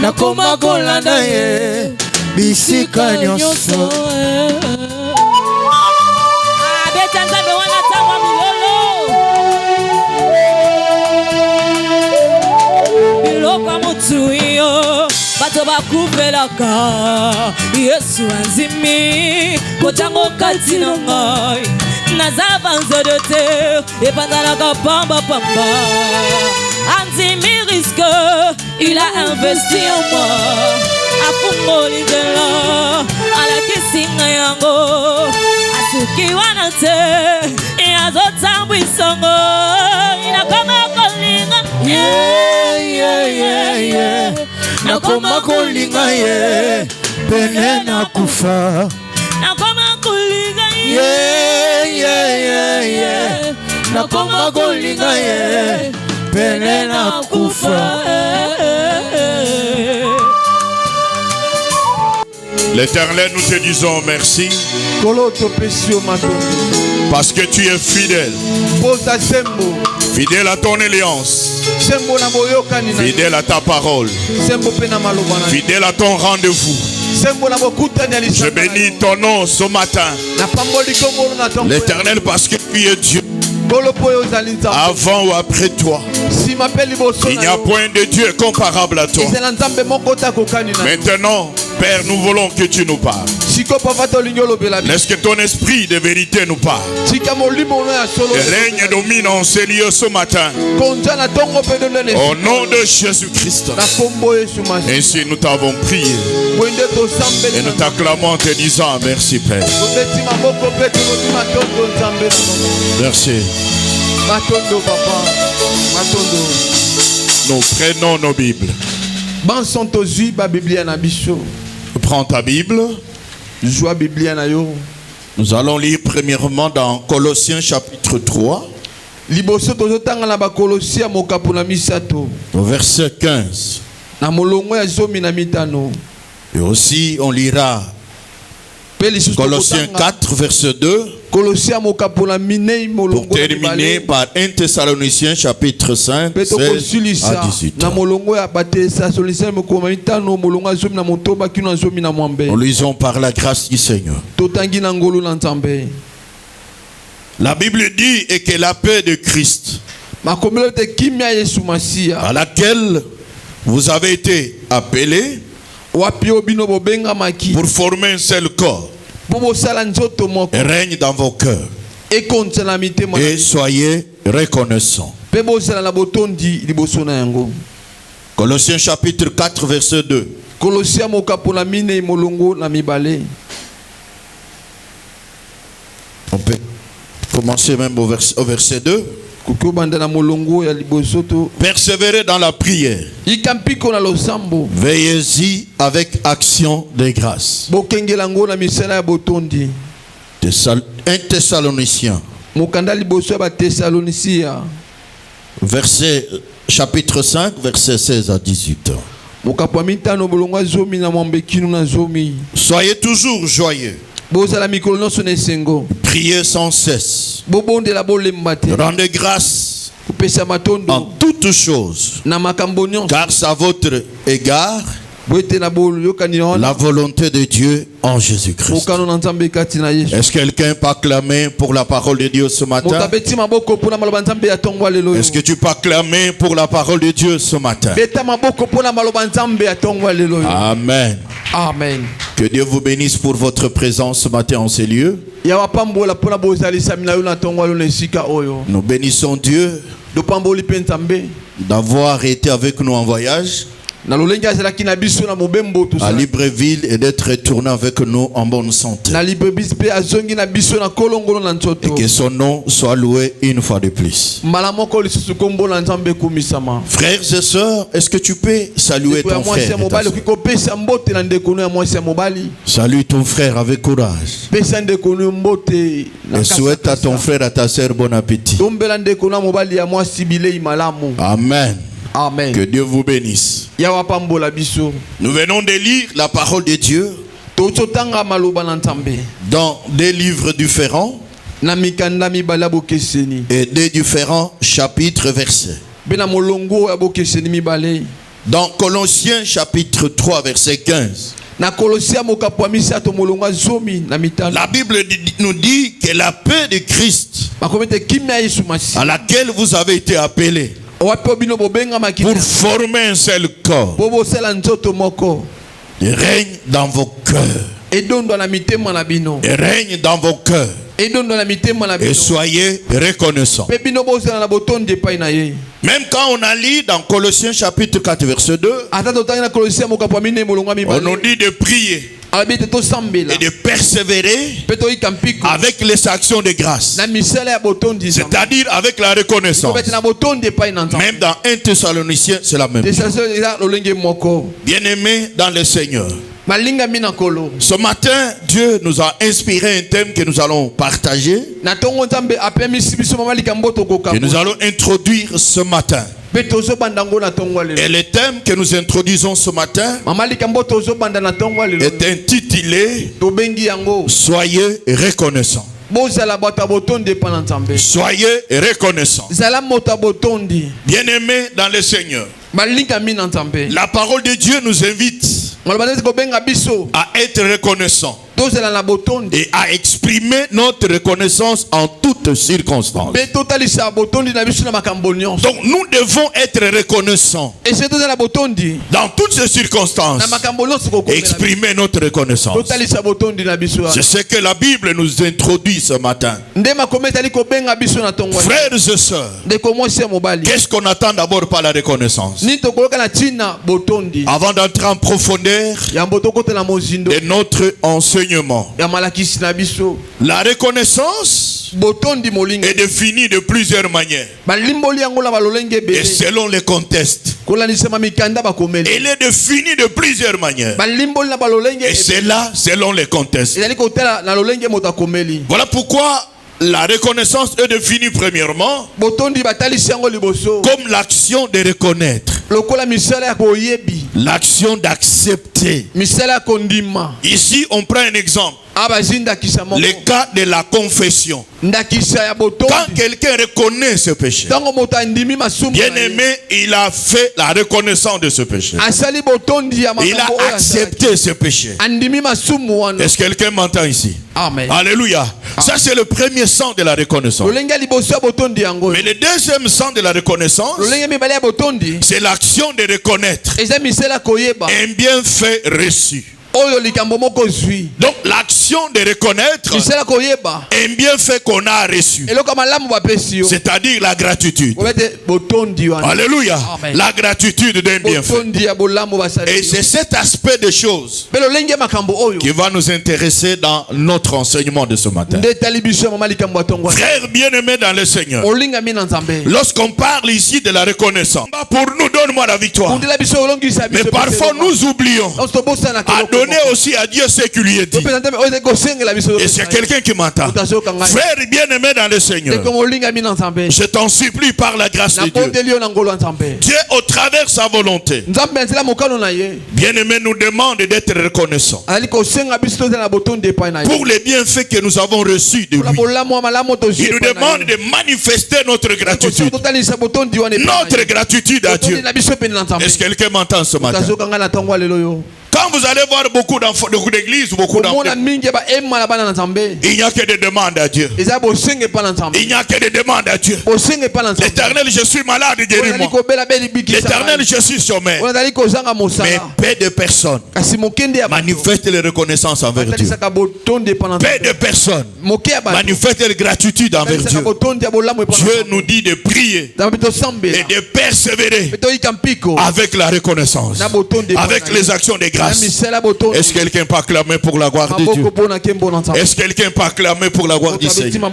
nakoma kolanda ye bisika nyonso. Abeta nzambe wana tangwa milolo biloko mutu yo bato bakupelaka Yesu anzimi kotango kati na ngai naza banzodo te epandalaka pamba pamba anzimi risque il a investi en moi afungoli nzela alakisinga yango asuki wana te azotambwisongo inakoma kolinga nakoma kolinga ye pene nakufa nakoma kolinga nakoma kolinga ye pene nakufa. L'Éternel, nous te disons merci parce que tu es fidèle. Fidèle à ton alliance. Fidèle à ta parole. Fidèle à ton rendez-vous. Je bénis ton nom ce matin. L'Éternel, parce que tu es Dieu. Avant ou après toi, il n'y a point de Dieu comparable à toi. Maintenant, Père, nous voulons que tu nous parles. Laisse que ton esprit de vérité nous parle. Règne et domine en ces lieux ce matin. Au nom de Jésus-Christ. Ainsi nous t'avons prié. Et nous t'acclamons en te disant merci Père. Merci. Nous prenons nos Bibles. Prends ta Bible. Nous allons lire premièrement dans Colossiens chapitre 3. Au verset 15. Et aussi on lira Colossiens 4 verset 2. Pour terminer par 1 Thessaloniciens chapitre 5 16 à 18. Nous lisons par la grâce du Seigneur. La Bible dit et que la paix de Christ, à laquelle vous avez été appelés pour former un seul corps, règne dans vos cœurs et soyez reconnaissants. Colossiens chapitre 4 verset 2. On peut commencer même au verset 2. Persévérez dans la prière. Veillez-y avec action de grâce. 1 Thessaloniciens verset chapitre 5 verset 16 à 18. Soyez toujours joyeux. Priez sans cesse. Rendez grâce en toutes choses, car c'est à votre égard la volonté de Dieu en Jésus-Christ. Est-ce que quelqu'un peut acclamer pour la parole de Dieu ce matin? Est-ce que tu peux acclamer pour la parole de Dieu ce matin? Amen. Amen. Que Dieu vous bénisse pour votre présence ce matin en ces lieux. Nous bénissons Dieu d'avoir été avec nous en voyage à Libreville et d'être retourné avec nous en bonne santé. Et que son nom soit loué une fois de plus. Frères et sœurs, est-ce que tu peux saluer ton frère? Salue ton frère avec courage. Et souhaite à ton frère et à ta sœur bon appétit. Amen. Amen. Que Dieu vous bénisse. Nous venons de lire la parole de Dieu dans des livres différents et des différents chapitres versets. Dans Colossiens chapitre 3 verset 15. Na Colossiens mokapo misato molonga zomi na mitano. La Bible nous dit que la paix de Christ à laquelle vous avez été appelés pour former un seul corps règne dans vos cœurs. Règne dans vos cœurs. Et soyez reconnaissants. Même quand on a lu dans Colossiens chapitre 4 verset 2, on nous dit de prier et de persévérer avec les actions de grâce, c'est-à-dire avec la reconnaissance. Même dans 1 Thessaloniciens, c'est la même chose. Bien-aimés dans le Seigneur, ce matin, Dieu nous a inspiré un thème que nous allons partager, que nous allons introduire ce matin. Et le thème que nous introduisons ce matin est intitulé « Soyez reconnaissants ». Soyez reconnaissants. Bien-aimés dans le Seigneur, la parole de Dieu nous invite à être reconnaissants et à exprimer notre reconnaissance en toutes circonstances. Donc nous devons être reconnaissants dans toutes ces circonstances, exprimer notre reconnaissance. C'est ce que la Bible nous introduit ce matin. Frères et sœurs, qu'est-ce qu'on attend d'abord par la reconnaissance? Avant d'entrer en profondeur de notre enseignement, la reconnaissance est définie de plusieurs manières et selon les contextes. Elle est définie de plusieurs manières et c'est là selon les contextes. Voilà pourquoi la reconnaissance est définie premièrement comme l'action de reconnaître, l'action d'accepter. Ici on prend un exemple, le cas de la confession. Quand quelqu'un reconnaît ce péché, bien aimé, il a fait la reconnaissance de ce péché, il a accepté ce péché. Est-ce que quelqu'un m'entend ici? Amen. Alléluia. Ça c'est le premier sens de la reconnaissance. Mais le deuxième sens de la reconnaissance, c'est l'action de reconnaître un bienfait reçu. Donc l'action de reconnaître un bienfait qu'on a reçu, c'est-à-dire la gratitude. Alléluia. Amen. La gratitude d'un bienfait. Et c'est cet aspect de choses qui va nous intéresser dans notre enseignement de ce matin. Frères bien-aimés dans le Seigneur, lorsqu'on parle ici de la reconnaissance, pour nous donne-moi la victoire, mais parfois nous oublions à donner aussi à Dieu ce qu'il lui est dit. Et c'est quelqu'un qui m'entend. Frère bien-aimé dans le Seigneur, je t'en supplie par la grâce de Dieu, Dieu au travers sa volonté, bien-aimé, nous demande d'être reconnaissants pour les bienfaits que nous avons reçus de lui. Il nous demande de manifester notre gratitude, notre gratitude à Dieu. Est-ce que quelqu'un m'entend ce matin? Quand vous allez voir beaucoup d'églises, beaucoup d'enfants, il n'y a que des demandes à Dieu. Il n'y a que des demandes à Dieu. L'Éternel, je suis malade, guéris-moi. L'Éternel, je suis sommaire. Mais peu de personnes manifestent les reconnaissances envers Dieu. Peu de personnes manifestent les gratitude envers Dieu. Dieu nous dit de prier et de persévérer avec la reconnaissance, avec les actions de grâce. Est-ce que quelqu'un peut acclamer pour la gloire de Dieu? Est-ce que quelqu'un peut acclamer pour la gloire du Seigneur?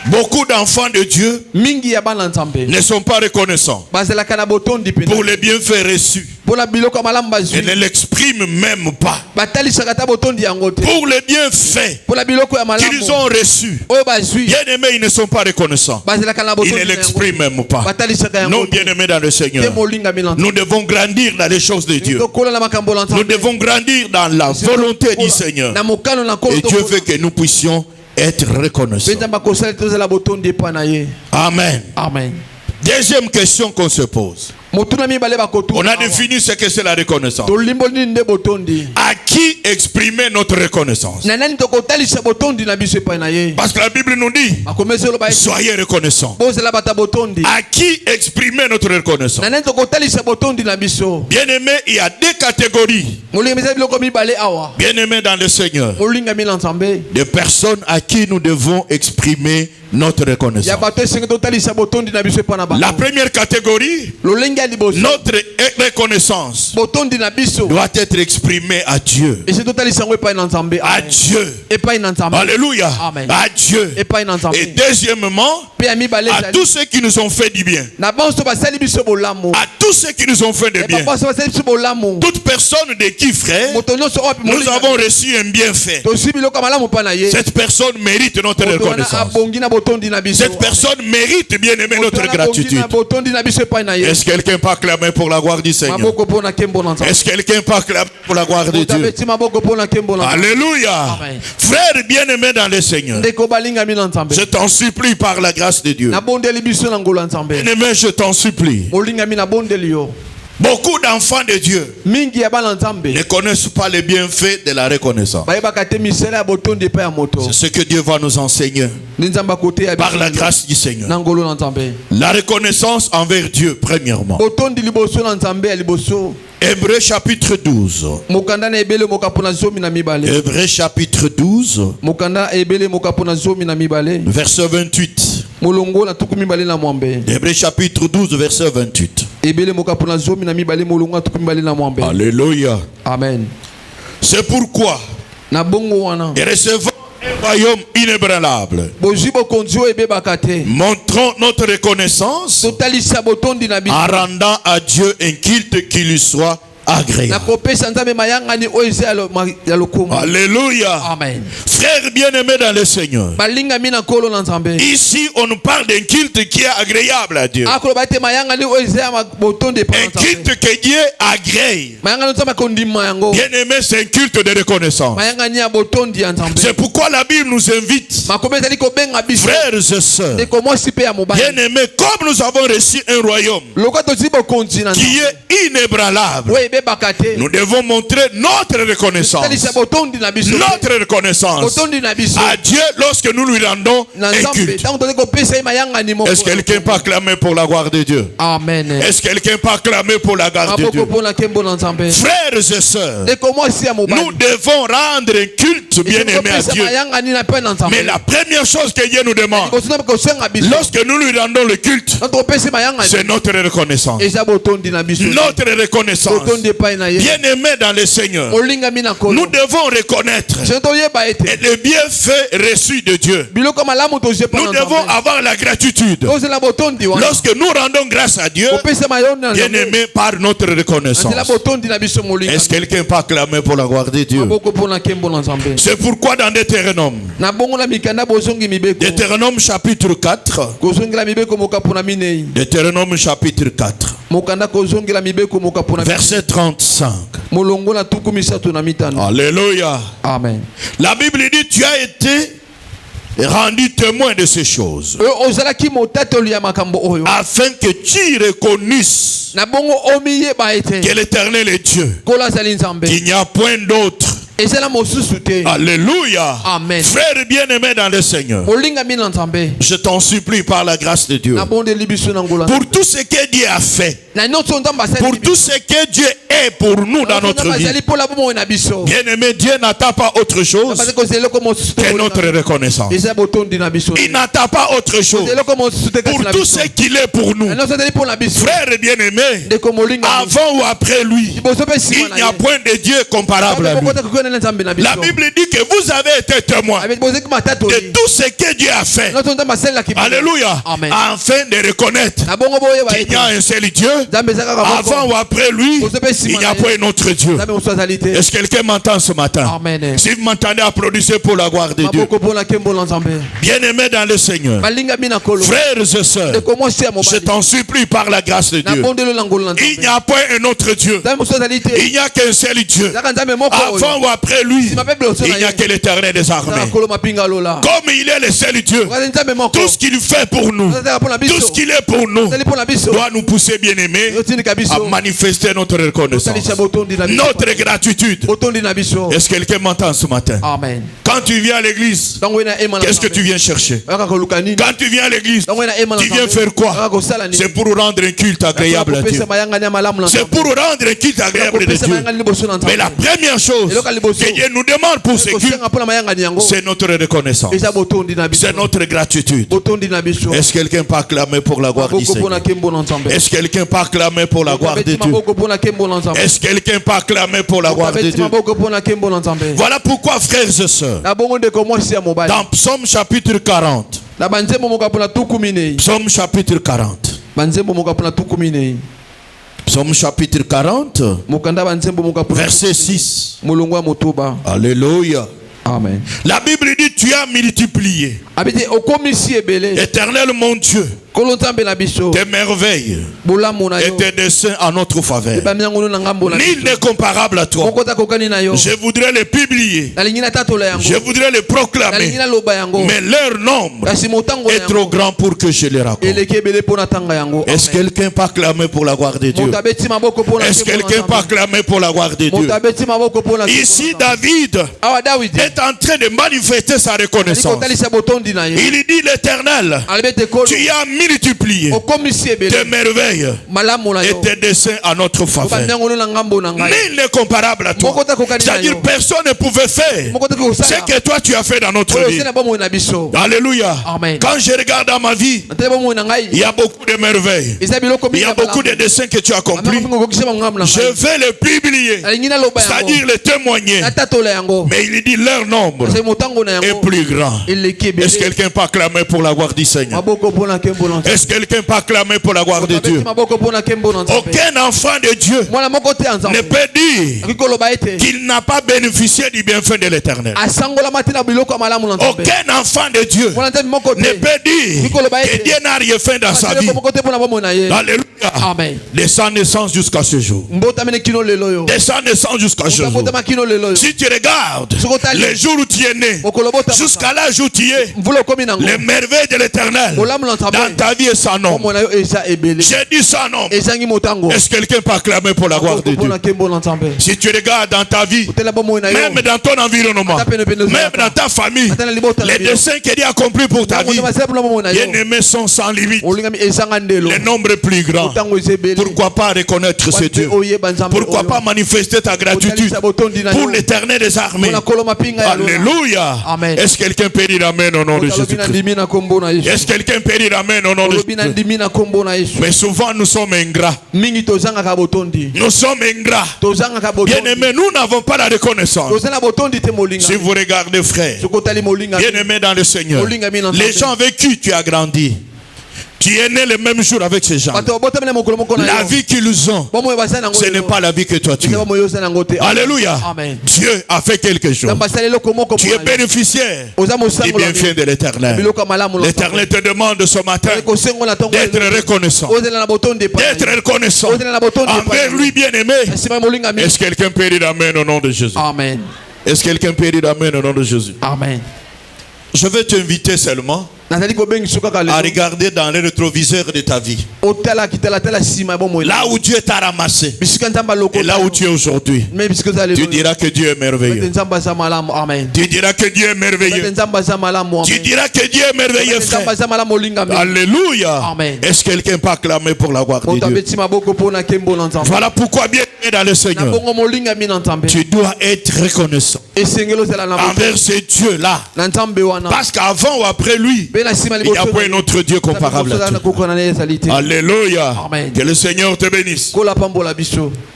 Beaucoup d'enfants de Dieu ne sont pas reconnaissants pour les bienfaits reçus et ne l'expriment même pas pour les bienfaits qu'ils ont reçus. Bien aimés, ils ne sont pas reconnaissants, ils ne l'expriment même pas. Non, bien aimés dans le Seigneur, nous devons grandir dans les choses de Dieu. Nous devons grandir dans la volonté du Seigneur. Et Dieu veut que nous puissions être reconnaissants. Amen. Amen. Deuxième question qu'on se pose. On a défini ce que c'est la reconnaissance. À qui exprimer notre reconnaissance? Parce que la Bible nous dit, soyez reconnaissants. À qui exprimer notre reconnaissance? Bien-aimé, il y a deux catégories. Bien-aimé dans le Seigneur, des personnes à qui nous devons exprimer notre reconnaissance. La première catégorie, notre reconnaissance doit être exprimée à Dieu. À Dieu. Alléluia. À Dieu. Et deuxièmement, à tous ceux qui nous ont fait du bien. À tous ceux qui nous ont fait du bien. Toute personne de qui, frère, nous avons reçu un bienfait. Cette personne mérite notre reconnaissance. Cette personne mérite, bien aimé, notre gratitude. Est-ce que quelqu'un peut acclamer pour la gloire du Seigneur? Est-ce que quelqu'un peut acclamer pour la gloire de Dieu? Alléluia. Frère bien-aimé dans le Seigneur, je t'en supplie par la grâce de Dieu. Bien-aimé, je t'en supplie. Beaucoup d'enfants de Dieu ne connaissent pas les bienfaits de la reconnaissance. C'est ce que Dieu va nous enseigner par la grâce du Seigneur. La reconnaissance envers Dieu, premièrement. Hébreux chapitre 12. Hébreux chapitre 12. Verset 28. Hébreux chapitre 12, verset 28. Alléluia. Amen. C'est pourquoi, et recevant un royaume inébranlable, montrons notre reconnaissance en rendant à Dieu un culte qui lui soit agréable. Alléluia. Amen. Frère bien-aimé dans le Seigneur, ici on nous parle d'un culte qui est agréable à Dieu. Un culte que Dieu agrée. Bien-aimé, c'est un culte de reconnaissance. C'est pourquoi la Bible nous invite, frères et sœurs, bien-aimés, comme nous avons reçu un royaume qui est inébranlable, nous devons montrer notre reconnaissance. Notre reconnaissance à Dieu lorsque nous lui rendons un culte. Est-ce que quelqu'un peut acclamer pour la gloire de Dieu? Amen. Est-ce que quelqu'un peut acclamer pour la gloire de Dieu? Frères et sœurs, nous devons rendre un culte bien-aimé à Dieu. Mais la première chose que Dieu nous demande, lorsque nous lui rendons le culte, c'est notre reconnaissance. Notre reconnaissance. Bien-aimés dans le Seigneur, nous devons reconnaître les bienfaits reçus de Dieu. Nous devons avoir la gratitude lorsque nous rendons grâce à Dieu, bien-aimés, par notre reconnaissance. Est-ce que quelqu'un peut acclamer pour la gloire de Dieu? C'est pourquoi dans Deutéronome chapitre 4, Deutéronome chapitre 4, verset 35. Alléluia. Amen. La Bible dit, tu as été rendu témoin de ces choses, afin que tu reconnaisses que l'Éternel est Dieu, qu'il n'y a point d'autre. Alléluia. Amen. Frère bien-aimé dans le Seigneur, je t'en supplie par la grâce de Dieu, pour tout ce que Dieu a fait, pour tout ce que Dieu est pour nous dans notre vie, bien-aimé, Dieu n'attend pas autre chose que notre reconnaissance. Il n'attend pas autre chose pour tout ce qu'il est pour nous. Frère bien-aimé, avant ou après lui, il n'y a point de Dieu comparable à lui. La Bible dit que vous avez été témoin de tout ce que Dieu a fait. Alléluia. Afin de reconnaître qu'il y a un seul Dieu. Avant ou après lui, il n'y a pas un autre Dieu. Est-ce que quelqu'un m'entend ce matin? Amen. Si vous m'entendez, applaudissez pour la gloire de Dieu. Bien-aimés dans le Seigneur, frères et sœurs, je t'en supplie par la grâce de Dieu, il n'y a pas un autre Dieu. Il n'y a qu'un seul Dieu. Avant ou après lui, il n'y a que l'Éternel des armées. Comme il est le seul Dieu, tout ce qu'il fait pour nous, tout ce qu'il est pour nous, doit nous pousser, bien-aimés, à manifester notre reconnaissance, notre gratitude. Est-ce que quelqu'un m'entend ce matin? Amen. Quand tu viens à l'église, qu'est-ce que tu viens chercher? Quand tu viens à l'église, tu viens faire quoi? C'est pour rendre un culte agréable à Dieu. C'est pour rendre un culte agréable à Dieu. Mais la première chose que Dieu nous demande pour ce culte, c'est notre reconnaissance, c'est notre gratitude. Est-ce que quelqu'un peut acclamer pour la gloire du Seigneur? Est-ce que quelqu'un peut acclamer pour la gloire de Dieu? Est-ce que quelqu'un peut acclamer pour la gloire de Dieu? Voilà pourquoi, frères et sœurs, dans Psaume chapitre 40, Psaume chapitre 40, Psaume chapitre 40, verset 6. Alléluia. Amen. La Bible dit: tu as multiplié, Éternel mon Dieu, tes merveilles et tes desseins en notre faveur. Nul n'est comparable à toi. Je voudrais les publier, je voudrais les proclamer, mais leur nombre est trop grand pour que je les raconte. Est-ce que quelqu'un peut acclamer pour la gloire de Dieu? Est-ce que quelqu'un peut acclamer pour la gloire de Dieu? Ici David est en train de manifester sa reconnaissance. Il dit: l'Éternel, tu as multiplié tes merveilles et tes desseins à notre faveur. Nul n'est comparable à toi. C'est-à-dire personne ne pouvait faire ce que toi tu as fait dans notre vie. Alléluia. Quand je regarde dans ma vie, il y a beaucoup de merveilles, il y a beaucoup de desseins que tu as accomplis. Je vais les publier, c'est-à-dire les témoigner. Mais il dit: leur nombre est plus grand. Est-ce que quelqu'un peut acclamer pour la gloire du Seigneur? Est-ce que quelqu'un peut acclamer pour la gloire de Dieu? Aucun enfant de Dieu ne peut dire qu'il n'a pas bénéficié du bienfait de l'Éternel. Aucun enfant de Dieu ne peut dire que Dieu n'a rien fait dans sa vie. Alléluia. Amen. De sa naissance jusqu'à ce jour. De sa naissance jusqu'à ce jour. Si tu regardes les jours où tu es né jusqu'à l'âge où tu es, les merveilles de l'Éternel dans ta vie et sa nom. J'ai dit sa nom. Est-ce que quelqu'un peut acclamer pour la gloire de Dieu? Si tu regardes dans ta vie, même dans ton environnement, même dans ta famille, les desseins que Dieu a accomplis pour ta vie, bien-aimés, sont sans limite. Le nombre est plus grand. Pourquoi pas reconnaître ce Dieu? Pourquoi pas manifester ta gratitude pour l'Éternel des armées? Alléluia. Est-ce que quelqu'un peut dire amen au nom de Jésus-Christ? Est-ce que quelqu'un peut dire amen au nom de Jésus-Christ? Mais souvent nous sommes ingrats. Nous sommes ingrats. Bien-aimés, nous n'avons pas la reconnaissance. Si vous regardez, frère, bien-aimés dans le Seigneur, les gens avec qui tu as grandi, tu es né le même jour avec ces gens. La vie qu'ils ont, ce n'est pas la vie que toi tu as. Alléluia. Dieu a fait quelque chose. Tu es bénéficiaire du bienfait de l'Éternel. L'Éternel te demande ce matin d'être reconnaissant. D'être reconnaissant envers lui, bien-aimé. Est-ce que quelqu'un peut dire amen au nom de Jésus? Amen. Est-ce que quelqu'un peut dire amen au nom de Jésus? Amen. Je vais t'inviter seulement à regarder dans le rétroviseur de ta vie. Là où Dieu t'a ramassé et là où tu es aujourd'hui. Tu diras que Dieu est merveilleux. Tu diras que Dieu est merveilleux. Tu diras que Dieu est merveilleux, frère. Alléluia. Est-ce que quelqu'un peut acclamer pour la gloire de Dieu? Voilà pourquoi, bien dans le Seigneur, tu dois être reconnaissant envers ce Dieu-là. Parce qu'avant ou après lui, il n'y a pas un autre Dieu comparable à toi. Alléluia. Que le Seigneur te bénisse.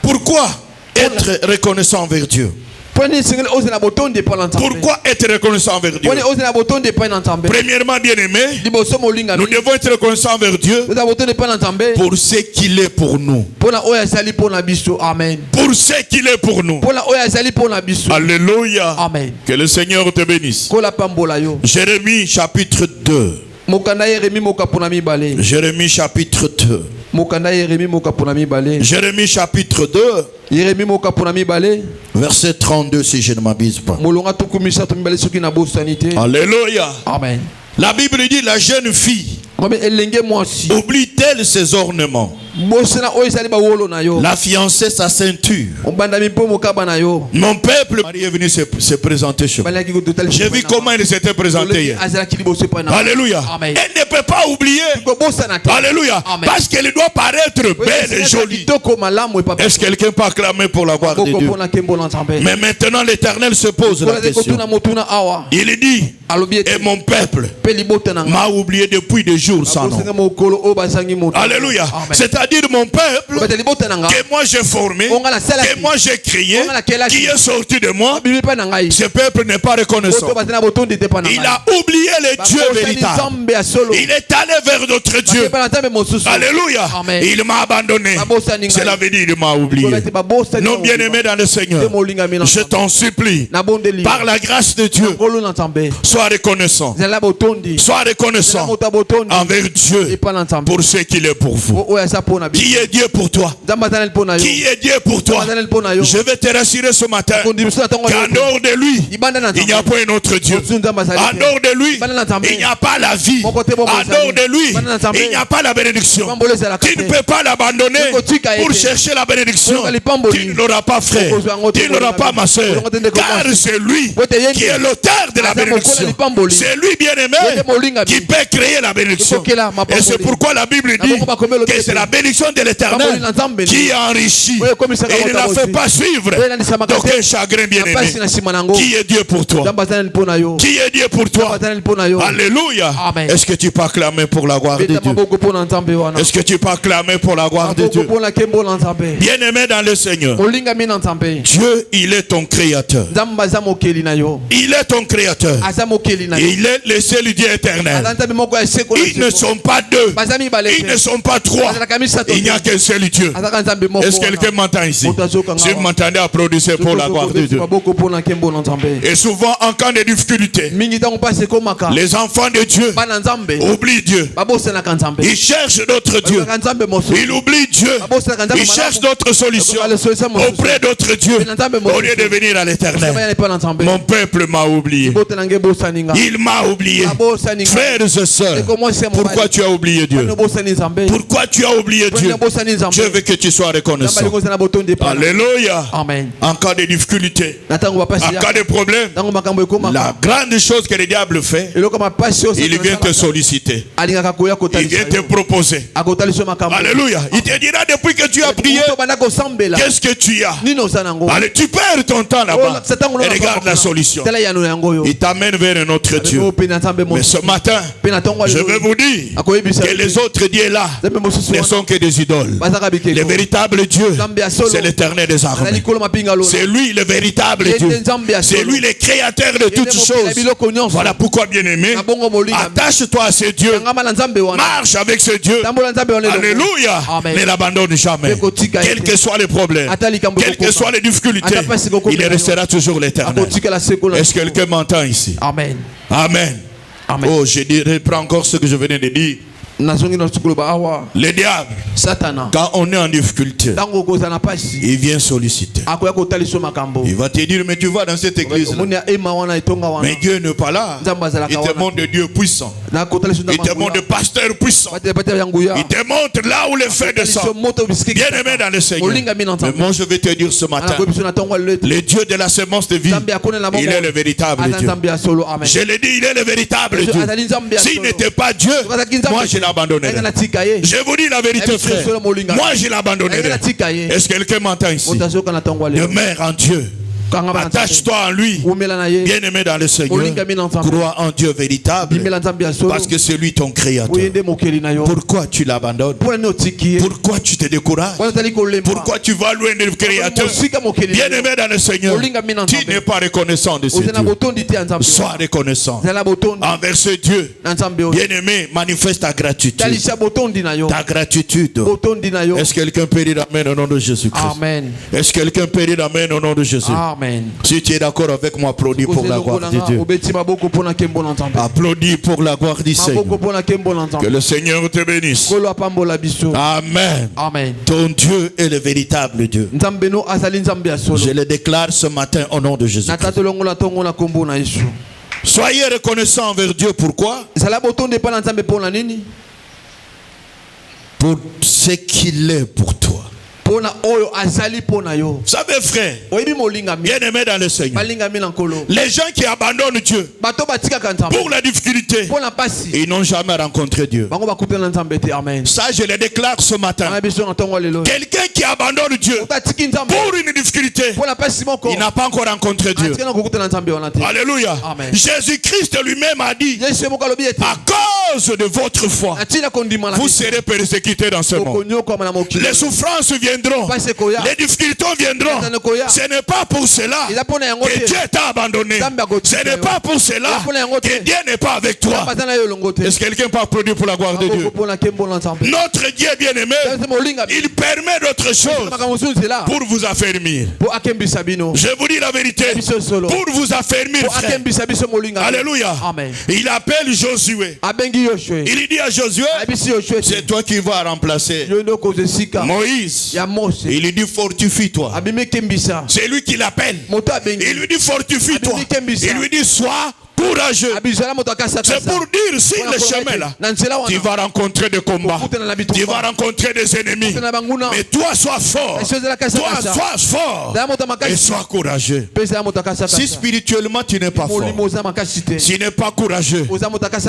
Pourquoi être reconnaissant envers Dieu? Pourquoi être reconnaissant envers Dieu? Premièrement, bien-aimé, nous devons être reconnaissants envers Dieu pour ce qu'il est pour nous. Pour ce qu'il est pour nous. Alléluia. Que le Seigneur te bénisse. Jérémie chapitre 2. Jérémie chapitre 2. Jérémie chapitre 2, verset 32 si je ne m'abuse pas. Alléluia. Amen. La Bible dit la jeune fille oublie-t-elle ses ornements? La fiancée sa ceinture. Mon peuple est venu se présenter chez moi. J'ai vu comment il s'était présenté hier. Alléluia. Amen. Elle ne peut pas oublier. Alléluia. Amen. Parce qu'elle doit paraître belle et jolie. Est-ce que quelqu'un peut acclamer pour la gloire de Dieu? Mais maintenant l'Éternel se pose la question. Il dit, et mon peuple m'a oublié depuis des jours sans nom. Alléluia. C'est-à-dire mon peuple que moi j'ai formé, que moi j'ai créé, qui est sorti de moi. Ce peuple n'est pas reconnaissant. Il a oublié les dieux véritables. Il est allé vers d'autres dieux. Alléluia. Il m'a abandonné. Cela veut dire il m'a oublié. Non, bien-aimé dans le Seigneur, je t'en supplie, par la grâce de Dieu, sois reconnaissant. Sois reconnaissant envers Dieu pour ce qu'il est pour vous. Qui est Dieu pour toi? Qui est Dieu pour toi? Je vais te rassurer ce matin qu'en dehors de lui, il n'y a pas un autre Dieu. En dehors de lui, il n'y a pas la vie. En dehors de lui, il n'y a pas la bénédiction. Tu ne peux pas l'abandonner pour chercher la bénédiction. Tu ne l'auras pas, frère. Tu ne l'auras pas, ma soeur. Car c'est lui qui est l'auteur de la bénédiction. C'est lui, bien-aimé, qui peut créer la bénédiction. Et c'est pourquoi la Bible dit que c'est la bénédiction de l'Éternel qui enrichit et ne la fait pas suivre d'aucun chagrin, bien-aimé. Qui est Dieu pour toi? Qui est Dieu pour toi? Alléluia. Est-ce que tu peux acclamer pour la gloire de Dieu? Est-ce que tu peux acclamer pour la gloire de Dieu? Bien-aimé dans le Seigneur, Dieu, il est ton créateur. Il est ton créateur. Il est le seul Dieu éternel. Ils ne sont pas deux. Ils ne sont pas trois. Il n'y a qu'un seul Dieu. Est-ce que quelqu'un m'entend ici? Si vous m'entendez, applaudissez pour la gloire de Dieu. Et souvent, en cas de difficulté, les enfants de Dieu oublient Dieu. Ils cherchent d'autres dieux. Ils oublient Dieu. Ils cherchent d'autres solutions auprès d'autres dieux au lieu de venir à l'Éternel. Mon peuple m'a oublié. Il m'a oublié. Frères et sœurs, pourquoi tu as oublié Dieu? Pourquoi tu as oublié Dieu? Je veux que tu sois reconnaissant. Alléluia. En cas de difficulté, en cas de problème, la grande chose que le diable fait, il vient te solliciter. Il vient te proposer. Alléluia. Il te dira depuis que tu as prié, qu'est-ce que tu as? Allez, tu perds ton temps là-bas et regarde la solution. Il t'amène vers un autre Dieu. Mais ce matin, je veux vous dire que les autres dieux là ne sont que des idoles. Le véritable Dieu, c'est l'Éternel des armées. C'est lui le véritable Dieu. C'est lui le créateur de toutes choses. Voilà pourquoi, bien-aimé, attache-toi à ce Dieu. Marche avec ce Dieu. Alléluia. Ne l'abandonne jamais. Quels que soient les problèmes, quelles que soient les difficultés, il restera toujours l'Éternel. Est-ce que quelqu'un m'entend ici? Amen. Amen. Oh, je reprends encore ce que je venais de dire. Le diable, quand on est en difficulté, il vient solliciter. Il va te dire, mais tu vas dans cette église là. Mais Dieu n'est pas là. Il te montre de Dieu puissant. Il te montre de pasteur puissant. Il te montre là où le feu descend. Bien aimé dans le Seigneur. Mais moi je vais te dire ce matin, le Dieu de la semence de vie, il est le véritable Dieu. Je l'ai dit, il est le véritable Dieu. S'il n'était pas Dieu, moi je l'abandonnerai. Je vous dis la vérité, frère. Moi je l'abandonnerai. Est-ce que quelqu'un m'entend ici? Demeure en Dieu. Attache-toi en lui, bien-aimé dans le Seigneur. Crois en Dieu véritable, parce que c'est lui ton créateur. Pourquoi tu l'abandonnes? Pourquoi tu te décourages? Pourquoi tu vas loin du créateur? Bien-aimé dans le Seigneur, tu n'es pas reconnaissant de ce Dieu. Sois reconnaissant envers ce Dieu. Bien-aimé, manifeste ta gratitude. Ta gratitude. Est-ce que quelqu'un peut dire amen au nom de Jésus-Christ? Est-ce que quelqu'un peut dire amen au nom de Jésus? Amen. Si tu es d'accord avec moi, applaudis pour la gloire de Dieu. Applaudis pour la gloire du Seigneur. Que le Seigneur te bénisse. Amen. Amen. Ton Dieu est le véritable Dieu. Je le déclare ce matin au nom de Jésus. Soyez reconnaissants envers Dieu. Pourquoi? Pour ce qu'il est pour toi. Vous savez, frère, bien aimé dans le Seigneur, les gens qui abandonnent Dieu pour la difficulté, ils n'ont jamais rencontré Dieu. Ça, je le déclare ce matin. Quelqu'un qui abandonne Dieu pour une difficulté, il n'a pas encore rencontré Dieu. Alléluia. Jésus-Christ lui-même a dit, à cause de votre foi, vous serez persécutés dans ce monde. Les souffrances viendront, les difficultés viendront. Ce n'est pas pour cela que Dieu t'a abandonné. Ce n'est pas pour cela que Dieu n'est pas avec toi. Est-ce que quelqu'un peut applaudir pour la gloire de Dieu? Notre Dieu bien-aimé, il permet d'autres choses pour vous affermir. Je vous dis la vérité, pour vous affermir, frère. Alléluia. Il appelle Josué. Il dit à Josué, c'est toi qui vas remplacer Moïse. Il lui dit fortifie-toi. C'est lui qui l'appelle. Il lui dit fortifie-toi. Il lui dit sois courageux. C'est pour dire si le chemin là, tu vas rencontrer des combats, tu vas rencontrer des ennemis. Mais toi sois fort. Toi sois fort et sois courageux. Si spirituellement tu n'es pas fort, si tu n'es pas courageux,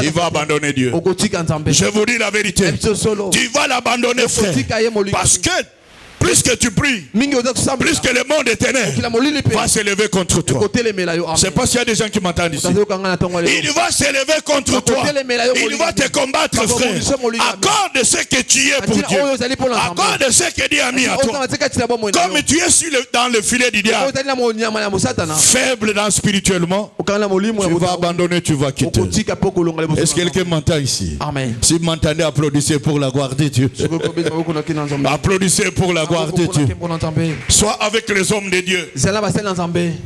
il va abandonner Dieu. Je vous dis la vérité, tu vas l'abandonner, frère, parce que plus que tu pries, plus que le monde éternel va s'élever contre toi. Je ne sais pas s'il y a des gens qui m'entendent ici. Il va s'élever contre toi. Il va te combattre, frère. À cause de ce que tu es pour Dieu. À cause de ce que Dieu a mis à toi. Comme tu es dans le filet du diable, faible dans spirituellement, tu vas abandonner, tu vas quitter. Est-ce que quelqu'un m'entend ici? Si vous m'entendez, applaudissez pour la gloire de Dieu. Applaudissez pour la gloire de Dieu. Soit avec les hommes de Dieu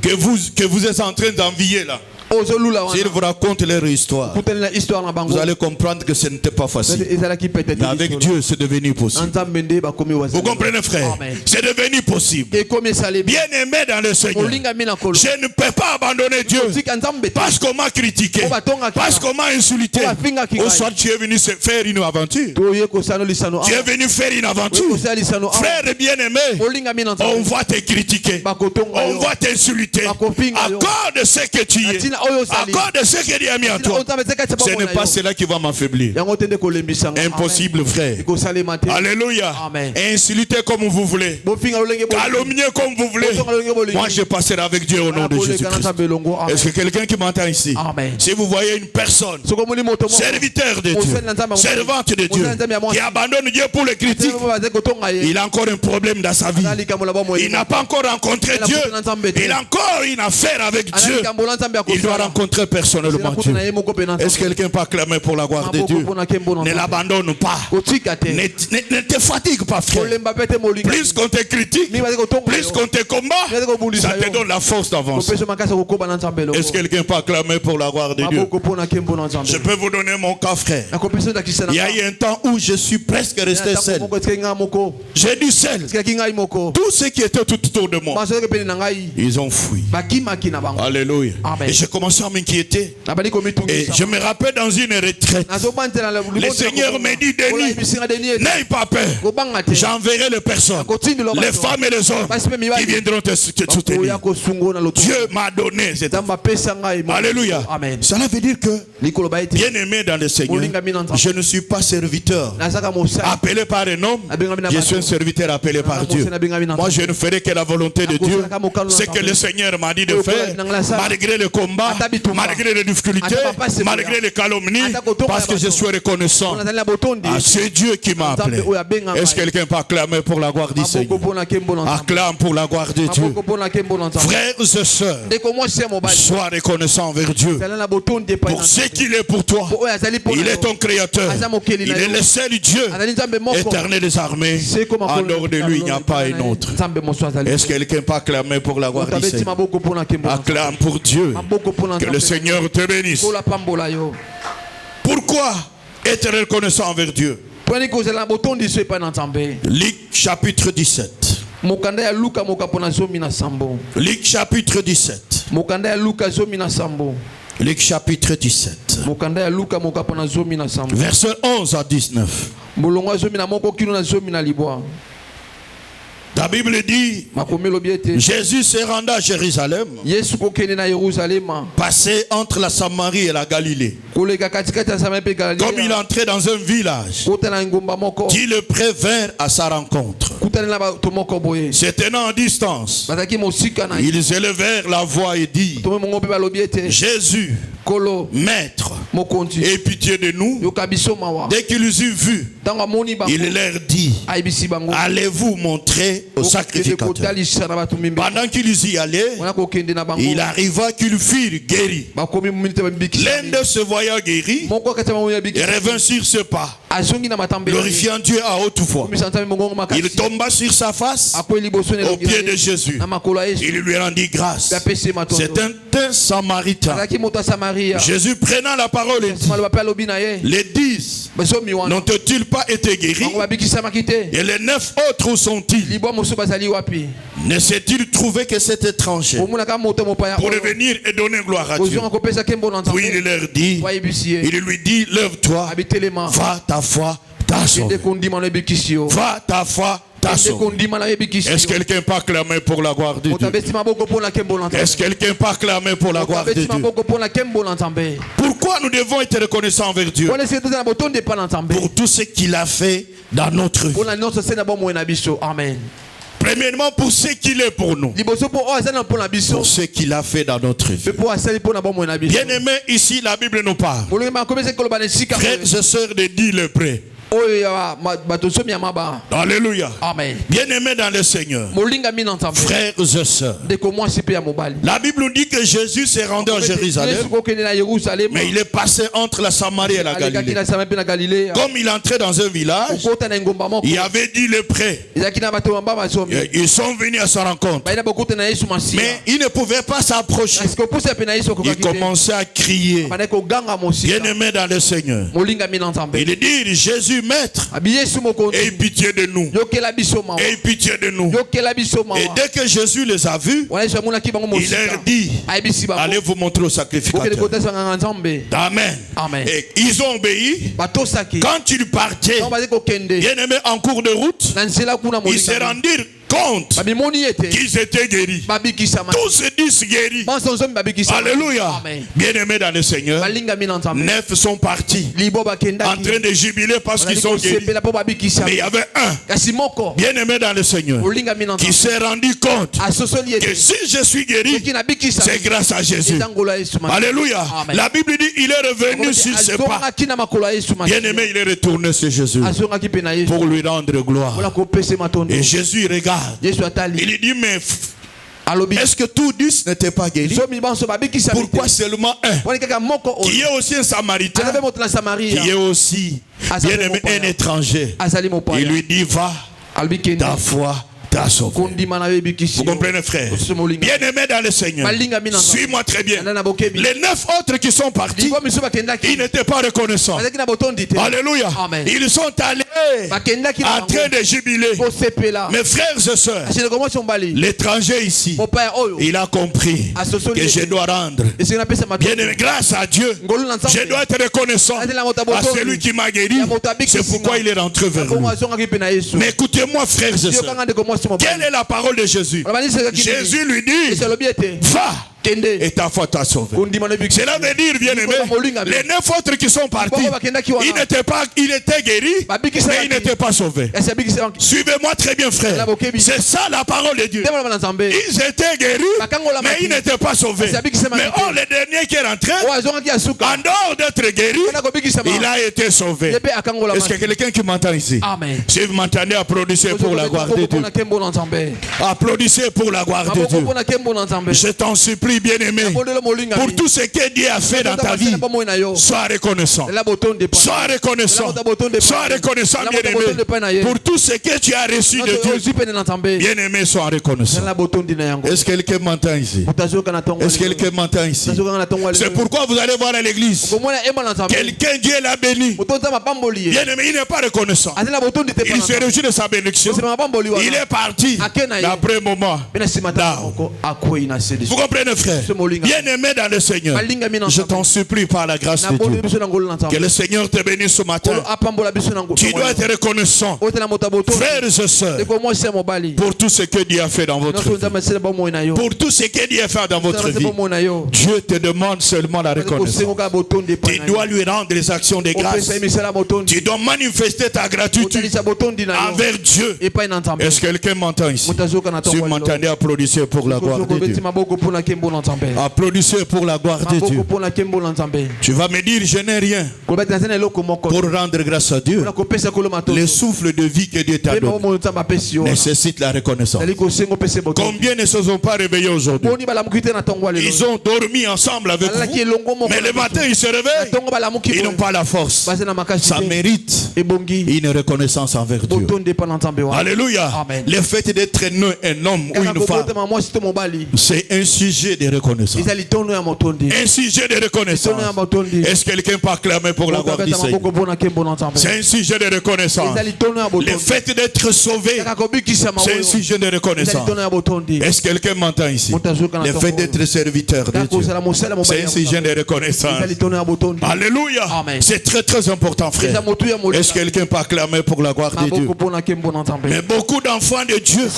que vous êtes en train d'envier là. S'ils vous racontent leur histoire, vous allez comprendre que ce n'était pas facile. Mais avec Dieu, c'est devenu possible. Vous comprenez, frère? C'est devenu possible. Bien aimé dans le Seigneur, je ne peux pas abandonner Dieu parce qu'on m'a critiqué, parce qu'on m'a insulté. Au soir, tu es venu faire une aventure. Tu es venu faire une aventure. Frère bien-aimé, on va te critiquer, on va t'insulter à cause de ce que tu es. À cause de ce que Dieu a mis en toi. Ce n'est pas cela qui va m'affaiblir. Impossible, frère. Alléluia. Insultez comme vous voulez, calomniez comme vous voulez. Moi je passerai avec Dieu au nom de Jésus-Christ. Est-ce que quelqu'un qui m'entend ici? Si vous voyez une personne, serviteur de Dieu, servante de Dieu, qui abandonne Dieu pour les critiques, il a encore un problème dans sa vie. Il n'a pas encore rencontré Dieu. Il a encore une affaire avec Dieu. Il doit rencontrer personnellement Dieu. Est-ce que quelqu'un peut acclamer pour la gloire de Dieu? Ne l'abandonne pas. Ne te fatigue pas, frère. Plus qu'on te critique, plus qu'on te combat, ça te donne la force d'avancer. Est-ce que quelqu'un peut acclamer pour la gloire de Dieu? Je peux vous donner mon cas, frère. Il y a eu un temps où je suis presque resté seul. J'ai dû seul. Tous ceux qui étaient tout autour de moi, ils ont fui. Alléluia. Et j'ai commencé à m'inquiéter. Et je me rappelle dans une retraite, le Seigneur me dit, Denis, n'aie pas peur. J'enverrai les personnes, les femmes et les hommes qui viendront te soutenir. Dieu m'a donné cette... Alléluia. Cela veut dire que, bien aimé dans le Seigneur, je ne suis pas serviteur appelé par un homme, je suis un serviteur appelé par Dieu. Moi je ne ferai que la volonté de Dieu. Ce que le Seigneur m'a dit de faire, malgré le combat, combat, malgré les difficultés, malgré les calomnies, parce que je suis reconnaissant à ce Dieu qui m'a appelé. Est-ce que quelqu'un peut acclamer pour la gloire du Seigneur? Acclame pour la gloire de Dieu. Frères et sœurs, sois reconnaissant envers Dieu pour ce qu'il est pour toi. Il est ton créateur. Il est le seul Dieu, éternel des armées. En dehors de lui, il n'y a pas un autre. Est-ce que quelqu'un peut acclamer pour la gloire du Seigneur? Acclame pour Dieu. Que le Seigneur te bénisse. Pourquoi être reconnaissant envers Dieu? Luc chapitre 17. Luc chapitre 17. Luc chapitre 17. Verset 11 à 19. La Bible dit, Jésus se rendait à Jérusalem, passé entre la Samarie et la Galilée. Comme il entrait dans un village, qui le prévinrent à sa rencontre. Se tenant en distance, ils élevèrent la voix et dirent, Jésus, Maître, aie pitié de nous. Dès qu'ils eurent vu, il leur dit, allez-vous montrer au sacrificateur. Pendant qu'ils y allaient, il arriva qu'ils furent guéris. L'un de se voyant guéri, et revint sur ce pas, glorifiant Dieu à haute voix. Il tomba sur sa face au pied de Jésus. Il lui rendit grâce. C'est un Samaritain. Jésus prenant la parole et dit, les 10 n'ont-ils pas été guéris? Et les 9 autres où sont-ils? Ne s'est-il trouvé que cet étranger pour revenir et donner gloire à Dieu? Puis il leur dit, il lui dit, lève-toi, va, ta foi t'a sauvé. Va, ta foi t'a sauvé. Est-ce que quelqu'un peut acclamer pour la gloire de Dieu? Est-ce que quelqu'un peut acclamer pour la gloire de Dieu? Pourquoi nous devons être reconnaissants envers Dieu? Pour tout ce qu'il a fait dans notre vie. Amen. Premièrement, pour ce qu'il est pour nous. Pour ce qu'il a fait dans notre vie. Bien aimé, ici la Bible nous parle. Frères et sœurs de Dieu le prêt. Alléluia. Amen. Bien-aimés dans le Seigneur, frères et sœurs, la Bible nous dit que Jésus s'est rendu à Jérusalem, mais il est passé entre la Samarie et la Galilée. Comme il entrait dans un village, il y avait dit les prêts. Ils sont venus à sa rencontre, mais ils ne pouvaient pas s'approcher. Ils commençaient à crier. Bien-aimés dans le Seigneur, il dit, Jésus, Maître, aie pitié de nous. Aie pitié de nous. Et dès que Jésus les a vus, il leur dit, allez vous montrer au sacrificateur. Amen. Et ils ont obéi. Quand ils partaient, bien aimé, en cours de route, ils se rendirent compte qu'ils étaient guéris. Tous se disent guéris. Alléluia. Bien aimés dans le Seigneur, 9 sont partis en train de jubiler parce qu'ils sont guéris. Mais il y avait un, bien aimé dans le Seigneur, qui s'est rendu compte que si je suis guéri, c'est grâce à Jésus. Alléluia. La Bible dit il est revenu sur ses pas. Bien aimé, il est retourné sur Jésus pour lui rendre gloire. Et Jésus regarde. Il dit, mais est-ce que tous 10 n'étaient pas guéris? Pourquoi seulement un, qui est aussi un Samaritain, qui est aussi bien aimé, un étranger? Il lui dit, va, ta foi t'a sauvé. Vous comprenez, frère? Bien aimé dans le Seigneur, suis-moi très bien. Les 9 autres qui sont partis, ils n'étaient pas reconnaissants. Alléluia. Ils sont allés en train de jubiler. Mes frères et sœurs, l'étranger ici, il a compris que je dois rendre. Bien aimé, grâce à Dieu, je dois être reconnaissant à celui qui m'a guéri. C'est pourquoi il est rentré vers nous. Mais écoutez-moi, frères et sœurs, quelle est la parole de Jésus? Jésus lui dit, va, et ta foi t'a sauvé. Cela veut dire, bien aimé, les 9 autres qui sont partis, ils étaient guéris, mais ils n'étaient pas sauvés. Suivez-moi très bien, frère. C'est ça la parole de Dieu. Ils étaient guéris, mais ils n'étaient pas sauvés. Mais oh, le dernier qui est rentré, en dehors d'être guéri, il a été sauvé. Est-ce qu'il y a quelqu'un qui m'entend ici? Amen. Si vous m'entendez, applaudissez pour la gloire de Dieu. Applaudissez pour la gloire de Dieu. Je t'en supplie, bien-aimé, pour tout ce que Dieu a fait dans ta vie, sois reconnaissant. Sois reconnaissant. Sois reconnaissant, bien-aimé, pour tout ce que tu as reçu de Dieu. Bien-aimé, sois reconnaissant. Est-ce que quelqu'un m'entend ici? Est-ce que quelqu'un m'entend ici? C'est pourquoi vous allez voir à l'église, quelqu'un, Dieu l'a béni. Bien-aimé, il n'est pas reconnaissant. Il se réjouit de sa bénédiction. Il est parti. Après un moment, vous comprenez, frère? Bien-aimé dans le Seigneur, je t'en supplie par la grâce de Dieu, que le Seigneur te bénisse ce matin. Tu dois être reconnaissant, frères et sœurs, pour tout ce que Dieu a fait dans votre vie. Pour tout ce que Dieu a fait dans votre vie. Dieu te demande seulement la reconnaissance. Tu dois lui rendre les actions de grâce. Tu dois manifester ta gratitude envers Dieu. Est-ce que quelqu'un m'entend ici? Si vous m'entendez, applaudissez pour la gloire de Dieu. Applaudissez pour la gloire de Dieu. Tu vas me dire, je n'ai rien pour rendre grâce à Dieu. Le souffle de vie que Dieu t'a donné nécessite la reconnaissance. Combien ne se sont pas réveillés aujourd'hui? Ils ont dormi ensemble avec vous, mais le matin ils se réveillent, ils n'ont pas la force. Ça mérite une reconnaissance envers Dieu. Alléluia. Le fait d'être un homme ou une femme, c'est un sujet de reconnaissance. Un sujet de reconnaissance. Est-ce que quelqu'un peut acclamer pour la gloire du Seigneur? C'est un sujet de reconnaissance. Le fait d'être sauvé, c'est un sujet de reconnaissance. Est-ce que quelqu'un m'entend ici? Le fait d'être serviteur de Dieu, c'est un sujet de reconnaissance. Alléluia. C'est très très important, frère. Est-ce que quelqu'un peut acclamer pour la gloire de Dieu? Mais beaucoup d'enfants de Dieu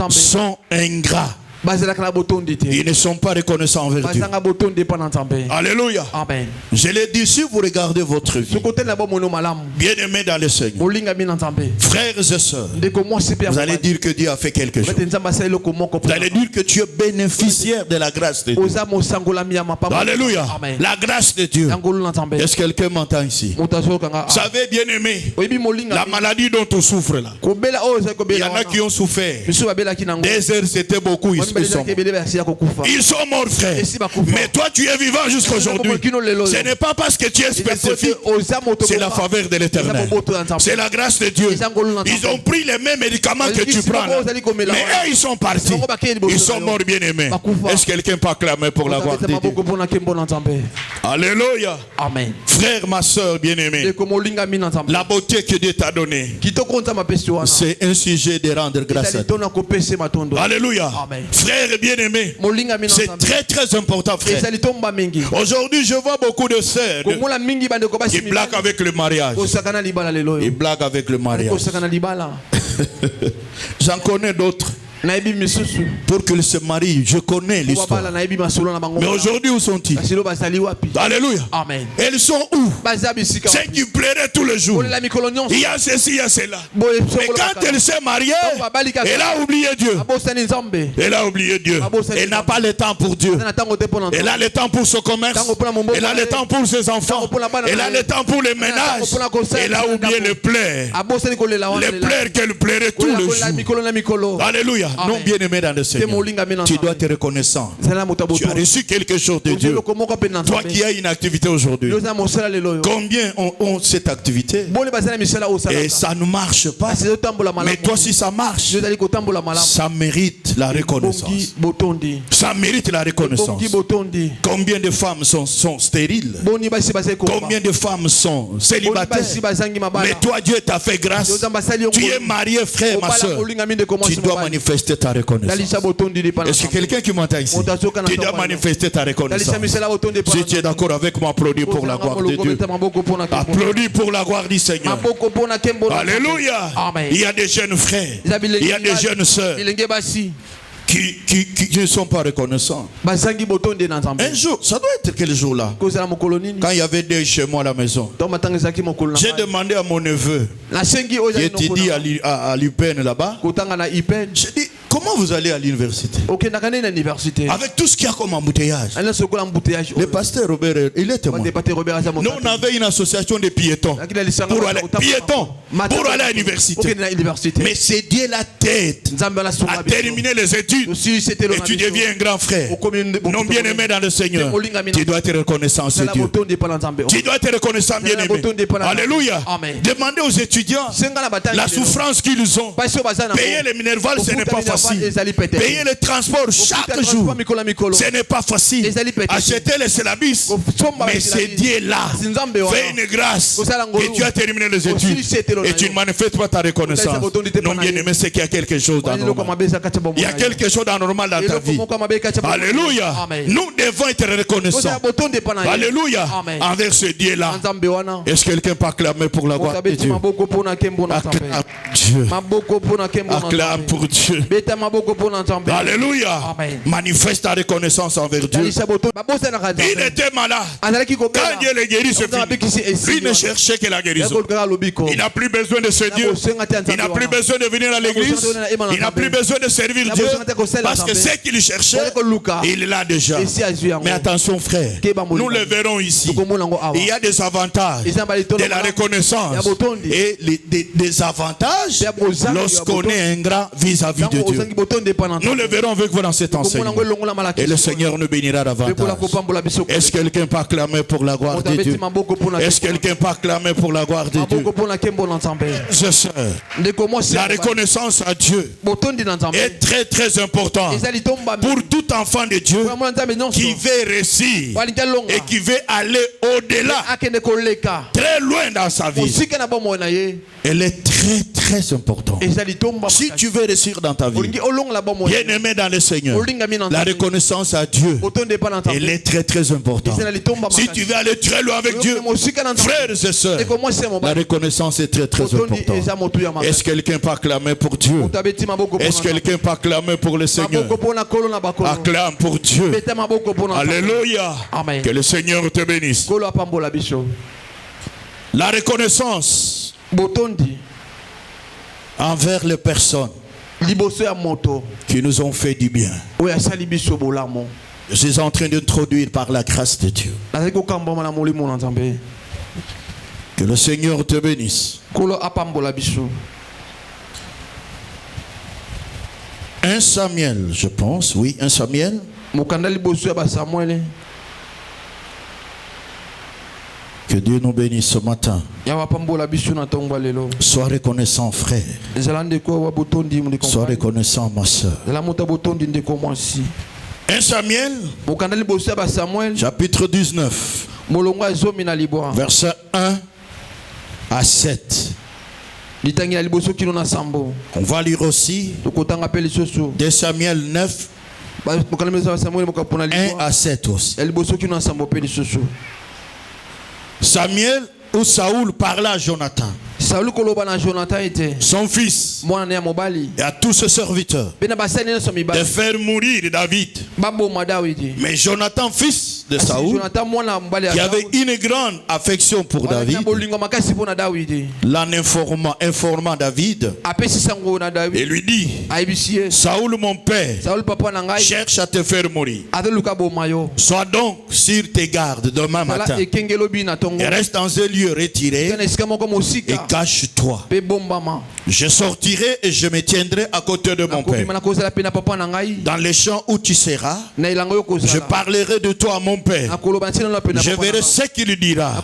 sont ingrats. Ils ne sont pas reconnaissants envers Dieu. Alléluia. Amen. Je l'ai dit, si vous regardez votre vie, bien-aimés dans le Seigneur, frères et sœurs, vous allez dire que Dieu a fait quelque chose. Vous allez dire que tu es bénéficiaire de la grâce de Dieu. Alléluia. Amen. La grâce de Dieu. Est-ce que quelqu'un m'entend ici? Vous savez, bien-aimés, la maladie dont on souffre là, il y en a qui ont souffert. Des heures, c'était beaucoup ici. Ils sont morts, frère. Mais toi, tu es vivant jusqu'à aujourd'hui. Ce n'est pas parce que tu es spécifique. C'est la faveur de l'Éternel. C'est la grâce de Dieu. Ils ont pris les mêmes médicaments que tu prends là. Mais eux, ils sont partis. Ils sont morts, bien-aimés. Est-ce que quelqu'un peut acclamer pour la gloire de Dieu? Alléluia. Amen. Frère, ma soeur, bien-aimée, la beauté que Dieu t'a donnée, c'est un sujet de rendre grâce à Dieu. Alléluia. Amen. Frère bien-aimé, c'est très très important, frère. Aujourd'hui, je vois beaucoup de sœurs qui blaguent avec le mariage. Ils blaguent avec le mariage. J'en connais d'autres. Pour qu'ils se marient, je connais l'histoire. Mais aujourd'hui, où sont-ils? Alléluia. Amen. Elles sont où? Ceux qui pleuraient tous les jours. Il y a ceci, il y a cela. Mais quand elle s'est mariée, elle a oublié Dieu. Elle a oublié Dieu. Elle n'a pas le temps pour Dieu. Elle a le temps pour son commerce. Elle a le temps pour ses enfants. Elle a le temps pour le ménage. Elle a oublié le pleurs. Les pleurs qu'elle pleurait tous les jours. Alléluia. Amen. Non, bien-aimé dans le Seigneur, tu dois être reconnaissant. Tu as reçu quelque chose de Dieu. Toi qui as une activité aujourd'hui, combien ont cette activité et ça ne marche pas? Mais toi, si ça marche, ça mérite la reconnaissance. Ça mérite la reconnaissance. Combien de femmes sont stériles? Combien de femmes sont célibataires? Mais toi, Dieu t'a fait grâce. Tu es marié, frère, ma soeur. Tu dois manifester ta reconnaissance. Est-ce que quelqu'un qui m'entend ici? Tu dois manifester ta reconnaissance. Si tu es d'accord avec moi, applaudis pour la gloire de Dieu. Applaudis pour la gloire du Seigneur. Alléluia. Il y a des jeunes frères, il y a des jeunes sœurs qui ne sont pas reconnaissants. Un jour, ça doit être quel jour-là? Quand il y avait des chez moi à la maison, j'ai demandé à mon neveu qui étudie à l'UPN là-bas. J'ai dit, comment vous allez à l'université? Avec tout ce qu'il y a comme embouteillage. Le pasteur Robert, il est témoin. Nous, on avait une association de piétons pour aller à l'université. Mais c'est Dieu la tête à terminer les études et tu deviens un grand frère. Non bien aimé dans le Seigneur. Tu dois être reconnaissant, c'est Dieu. Tu dois être reconnaissant, bien aimé. Alléluia. Demandez aux étudiants la souffrance qu'ils ont. Payer les minervales, ce n'est pas facile. Payer le transport chaque jour, ce n'est pas facile. Acheter les syllabus, mais c'est Dieu là. Fais une grâce et tu as terminé les études et tu ne manifestes pas ta reconnaissance. Non bien aimé, c'est qu'il y a quelque chose d'anormal. Il y a quelque chose d'anormal dans ta vie. Alléluia. Nous devons être reconnaissants. Alléluia. Envers ce Dieu là. Est-ce que quelqu'un peut acclamer pour la gloire de Dieu? Acclame pour Dieu. Alléluia. Manifeste ta reconnaissance envers Dieu. Il était malade. Quand Dieu le guérit, c'est fini. Il ne cherchait que la guérison. Il n'a plus besoin de ce Dieu. Il n'a plus besoin de venir à l'église. Il n'a plus besoin de servir Dieu. Parce que ce qu'il cherchait, il est là déjà. Mais attention frère, nous le verrons ici. Il y a des avantages de la reconnaissance et des avantages lorsqu'on est ingrat vis-à-vis de Dieu. Nous le verrons avec vous dans cet enseignement. Et le Seigneur nous bénira davantage. Est-ce que quelqu'un peut acclamer pour la gloire de Dieu? Est-ce que quelqu'un peut acclamer pour la gloire de Dieu? Je sais. La reconnaissance à Dieu est très très importante pour tout enfant de Dieu qui veut réussir et qui veut aller au-delà, très loin dans sa vie. Elle est très très importante. Si tu veux réussir dans ta vie, bien aimé dans le Seigneur, la reconnaissance à Dieu, elle est très très importante. Si tu veux aller très loin avec Dieu, frères et sœurs, la reconnaissance est très très importante. Est-ce que quelqu'un peut acclamer pour Dieu? Est-ce que quelqu'un peut acclamer pour le Seigneur? Acclame pour Dieu. Alléluia. Que le Seigneur te bénisse. La reconnaissance envers les personnes qui nous ont fait du bien. Je suis en train d'introduire par la grâce de Dieu. Que le Seigneur te bénisse. 1 Samuel, je pense, oui, 1 Samuel. Que Dieu nous bénisse ce matin. Sois reconnaissant, frère. Sois reconnaissant, ma soeur. 1 Samuel, chapitre 19, verset 1 à 7. On va lire aussi 2 Samuel 9, 1 à 7 aussi. Samuel ou Saoul parla à Jonathan, son fils, et à tous ses serviteurs de faire mourir David. Mais Jonathan, fils de Saoul, qui avait une grande affection pour David, l'en informant David et lui dit: Saoul mon père cherche à te faire mourir. Sois donc sur tes gardes demain matin et reste dans un lieu retiré et cache-toi. Je sortirai et je me tiendrai à côté de mon père. Dans les champs où tu seras, je parlerai de toi à mon père. Je verrai ce qu'il dira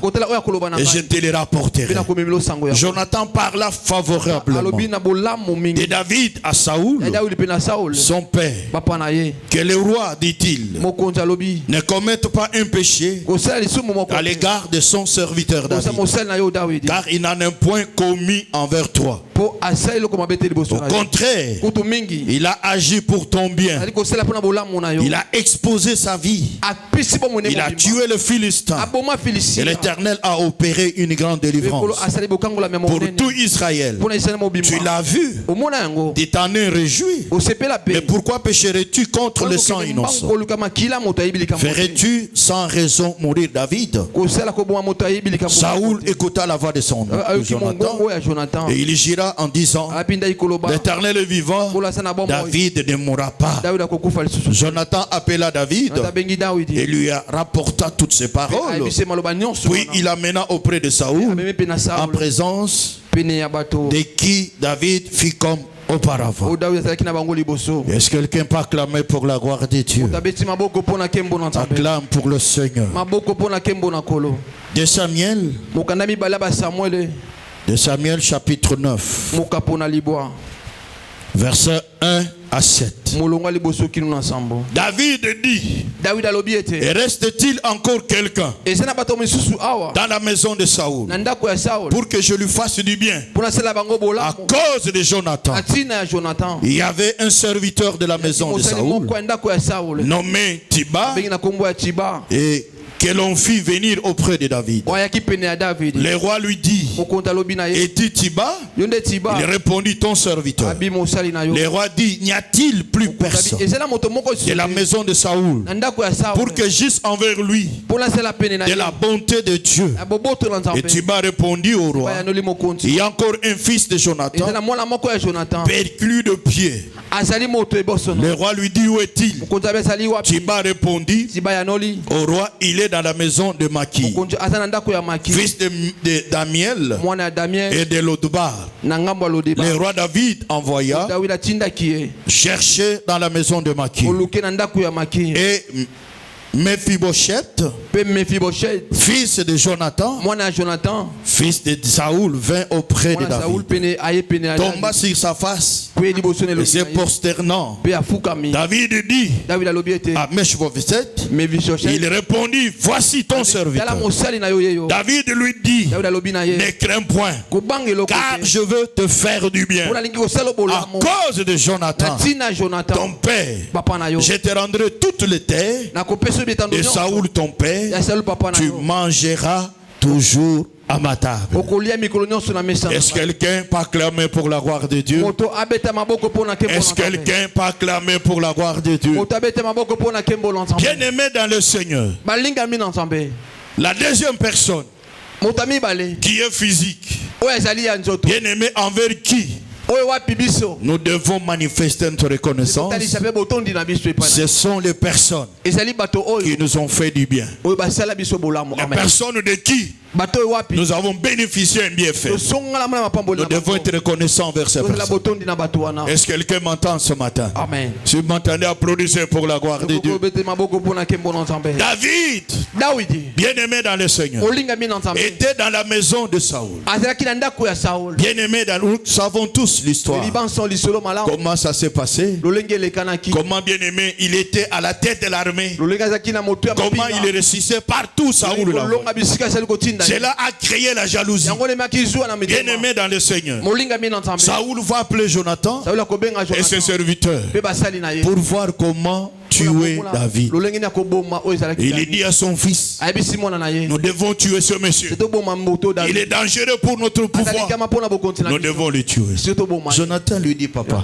et je te le rapporterai. Jonathan parla favorablement de David à Saoul, son père. Que le roi, dit-il, ne commette pas un péché à l'égard de son serviteur David, car il n'en a point commis envers toi. Au contraire, il a agi pour ton bien. Il a exposé sa vie. Il a tué le Philistin. Et l'Éternel a opéré une grande délivrance pour tout Israël. Tu l'as vu. Tu t'en es réjoui. Mais pourquoi pécherais-tu contre le sang innocent? Ferais-tu sans raison mourir David? Saoul écouta la voix de son Jonathan et il gira en disant: l'Éternel est vivant, David ne mourra pas. Jonathan appela David et lui rapporta toutes ses paroles. Puis il amena auprès de Saoul en présence de qui David fit comme auparavant. Est-ce que quelqu'un peut acclamer pour la gloire de Dieu? Acclame pour le Seigneur. De Samuel chapitre 9 verset 1 à 7. David dit: et reste-t-il encore quelqu'un dans la maison de Saoul pour que je lui fasse du bien à cause de Jonathan? Il y avait un serviteur de la maison de Saoul nommé Tiba, et que l'on fit venir auprès de David. Le roi lui dit: es-tu Tiba? Il répondit: ton serviteur. Le roi dit: n'y a-t-il plus personne de la maison de Saoul pour que j'agisse envers lui de la bonté de Dieu? Et Tiba répondit au roi: il y a encore un fils de Jonathan perclus de pied. Le roi lui dit: où est-il? Tiba répondit au roi: il est dans la maison de Maki, fils de Damiel et de Lodbar. Le roi David envoya chercher dans la maison de Maki. Et Mephibosheth, fils de Jonathan, fils de Saoul, vint auprès de David, tomba sur sa face et se prosternant. David dit à Mephibosheth, il répondit: voici ton serviteur. David lui dit: ne crains point, car je veux te faire du bien à cause de Jonathan ton père. Je te rendrai toutes les terres de Saoul ton père, tu mangeras toujours à ma table. Est-ce que quelqu'un peut acclamer pour la gloire de Dieu? Est-ce que quelqu'un peut acclamer pour la gloire de Dieu? Bien-aimé dans le Seigneur, la deuxième personne qui est physique, bien-aimé envers qui nous devons manifester notre reconnaissance, ce sont les personnes qui nous ont fait du bien. Les personnes de qui nous avons bénéficié un bienfait. Nous devons être reconnaissants envers ces personnes. Est-ce que quelqu'un m'entend ce matin? Amen. Si vous m'entendez, applaudissez pour la gloire de Dieu. David, bien-aimé dans le Seigneur, était dans la maison de Saoul. Bien-aimé, nous savons tous l'histoire. Comment ça s'est passé? Comment, bien-aimé, il était à la tête de l'armée? Comment il est ressuscité partout Saoul là-bas? Cela a créé la jalousie. Bien-aimé dans le Seigneur, Saoul va appeler Jonathan et ses serviteurs pour voir comment tuer David. Il dit à son fils: nous devons tuer ce monsieur. Il est dangereux pour notre pouvoir. Nous devons le tuer. Jonathan lui dit: papa,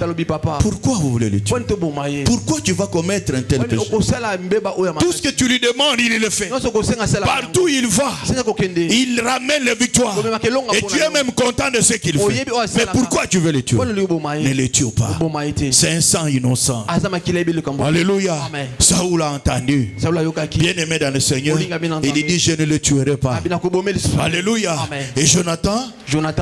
pourquoi vous voulez le tuer? Pourquoi tu vas commettre un tel péché? Tout ce que tu lui demandes, il le fait. Partout il va, il ramène les victoires. Et tu es même content de ce qu'il fait. Mais pourquoi tu veux le tuer? Ne le tue pas. C'est un sang innocent. Alléluia. Amen. Saoul a entendu. Bien-aimé dans le Seigneur, il dit: je ne le tuerai pas. Alléluia. Amen. Et Jonathan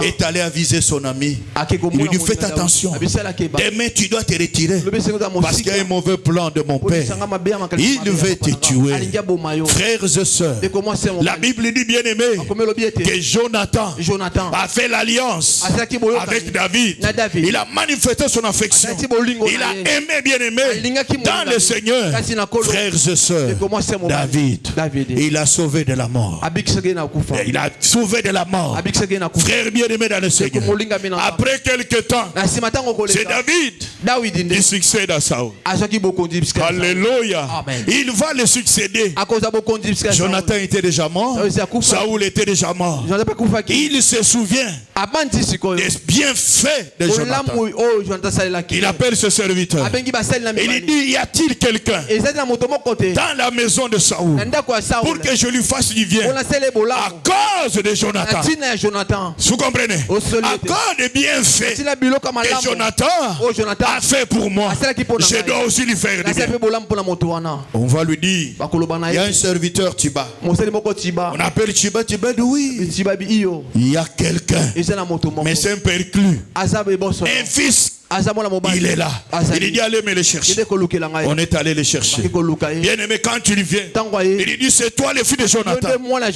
est allé aviser son ami. Il lui dit: faites attention, demain tu dois te retirer parce qu'il y a un mauvais plan de mon père. Il veut te tuer. Frères et sœurs, la Bible dit, bien-aimé, que Jonathan a fait l'alliance avec David. Il a manifesté son affection. Il a aimé, bien-aimé, dans le Seigneur. Seigneur, frères et sœurs, David, il a sauvé de la mort. Il a sauvé de la mort. Frère bien-aimé dans le Seigneur. Après quelques temps, c'est David qui succède à Saül. Alléluia. Il va le succéder. Jonathan était déjà mort. Saül était déjà mort. Il se souvient des bienfaits de Jonathan. Il appelle ce serviteur. Il dit, y a-t-il quelqu'un dans la maison de Saül pour que je lui fasse du bien à cause de Jonathan? Vous comprenez? À cause des bienfaits que Jonathan a fait pour moi, je dois aussi lui faire du bien. On va lui dire, il y a un serviteur Tiba. On appelle Tiba, oui. Il y a quelqu'un, mais c'est un perclus, un fils. Il est là. Il dit allez me le chercher. On est allé le chercher. Bien aimé, quand tu lui viens, il dit c'est toi le fils de Jonathan.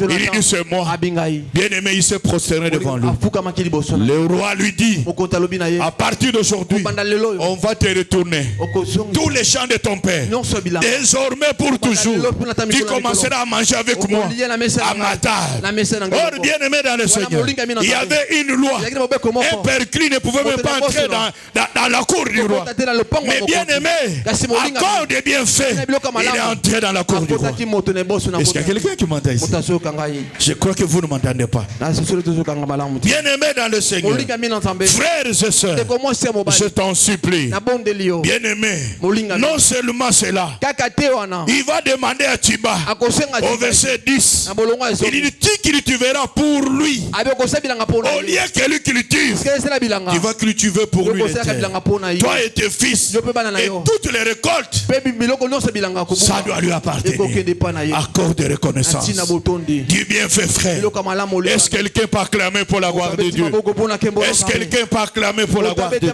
Il dit c'est moi. Bien aimé, il s'est prosterné devant lui. Le roi lui dit, à partir d'aujourd'hui, on va te retourner tous les champs de ton père. Désormais pour toujours, tu commenceras à manger avec moi à ma table. Or bien aimé dans le Seigneur, il y avait une loi. Un perclus ne pouvait même pas entrer dans la cour du roi. Mais bien aimé, encore des bienfaits, il est entré dans la cour du roi. Est-ce qu'il y a quelqu'un qui m'entend ici? Je crois que vous ne m'entendez pas. Bien aimé dans le Seigneur, frères et sœurs, je t'en supplie, bien aimé, non seulement cela, il va demander à Tiba au verset 10, il dit tu cultiveras pour lui au lieu que lui cultive, tu vas cultiver pour lui les terres. Toi et tes fils et toutes les récoltes, ça doit lui appartenir. Accord de reconnaissance. Dis bien fait frère. Est-ce que quelqu'un peut acclamer pour la gloire de Dieu? Est-ce que quelqu'un peut acclamer pour la gloire de Dieu?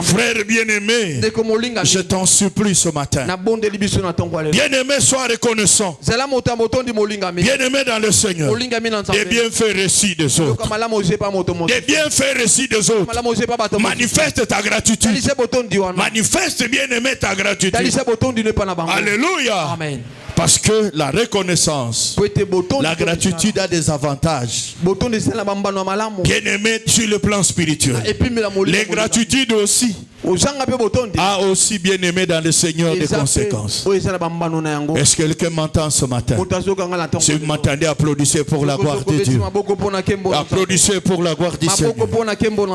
Frère bien-aimé, je t'en supplie ce matin. Bien-aimé, sois reconnaissant. Bien-aimé dans le Seigneur. Des bienfaits reçus des autres. Des bienfaits reçus des autres. Manifeste ta gratitude. Manifeste bien-aimé ta gratitude. Alléluia. Amen. Parce que la reconnaissance, la gratitude a des avantages. Bien-aimé sur le plan spirituel. Les gratitudes aussi a aussi bien aimé dans le Seigneur des conséquences. Est-ce que quelqu'un m'entend ce matin? Si vous m'entendez, applaudissez pour la gloire de Dieu. Applaudissez pour la gloire du Seigneur.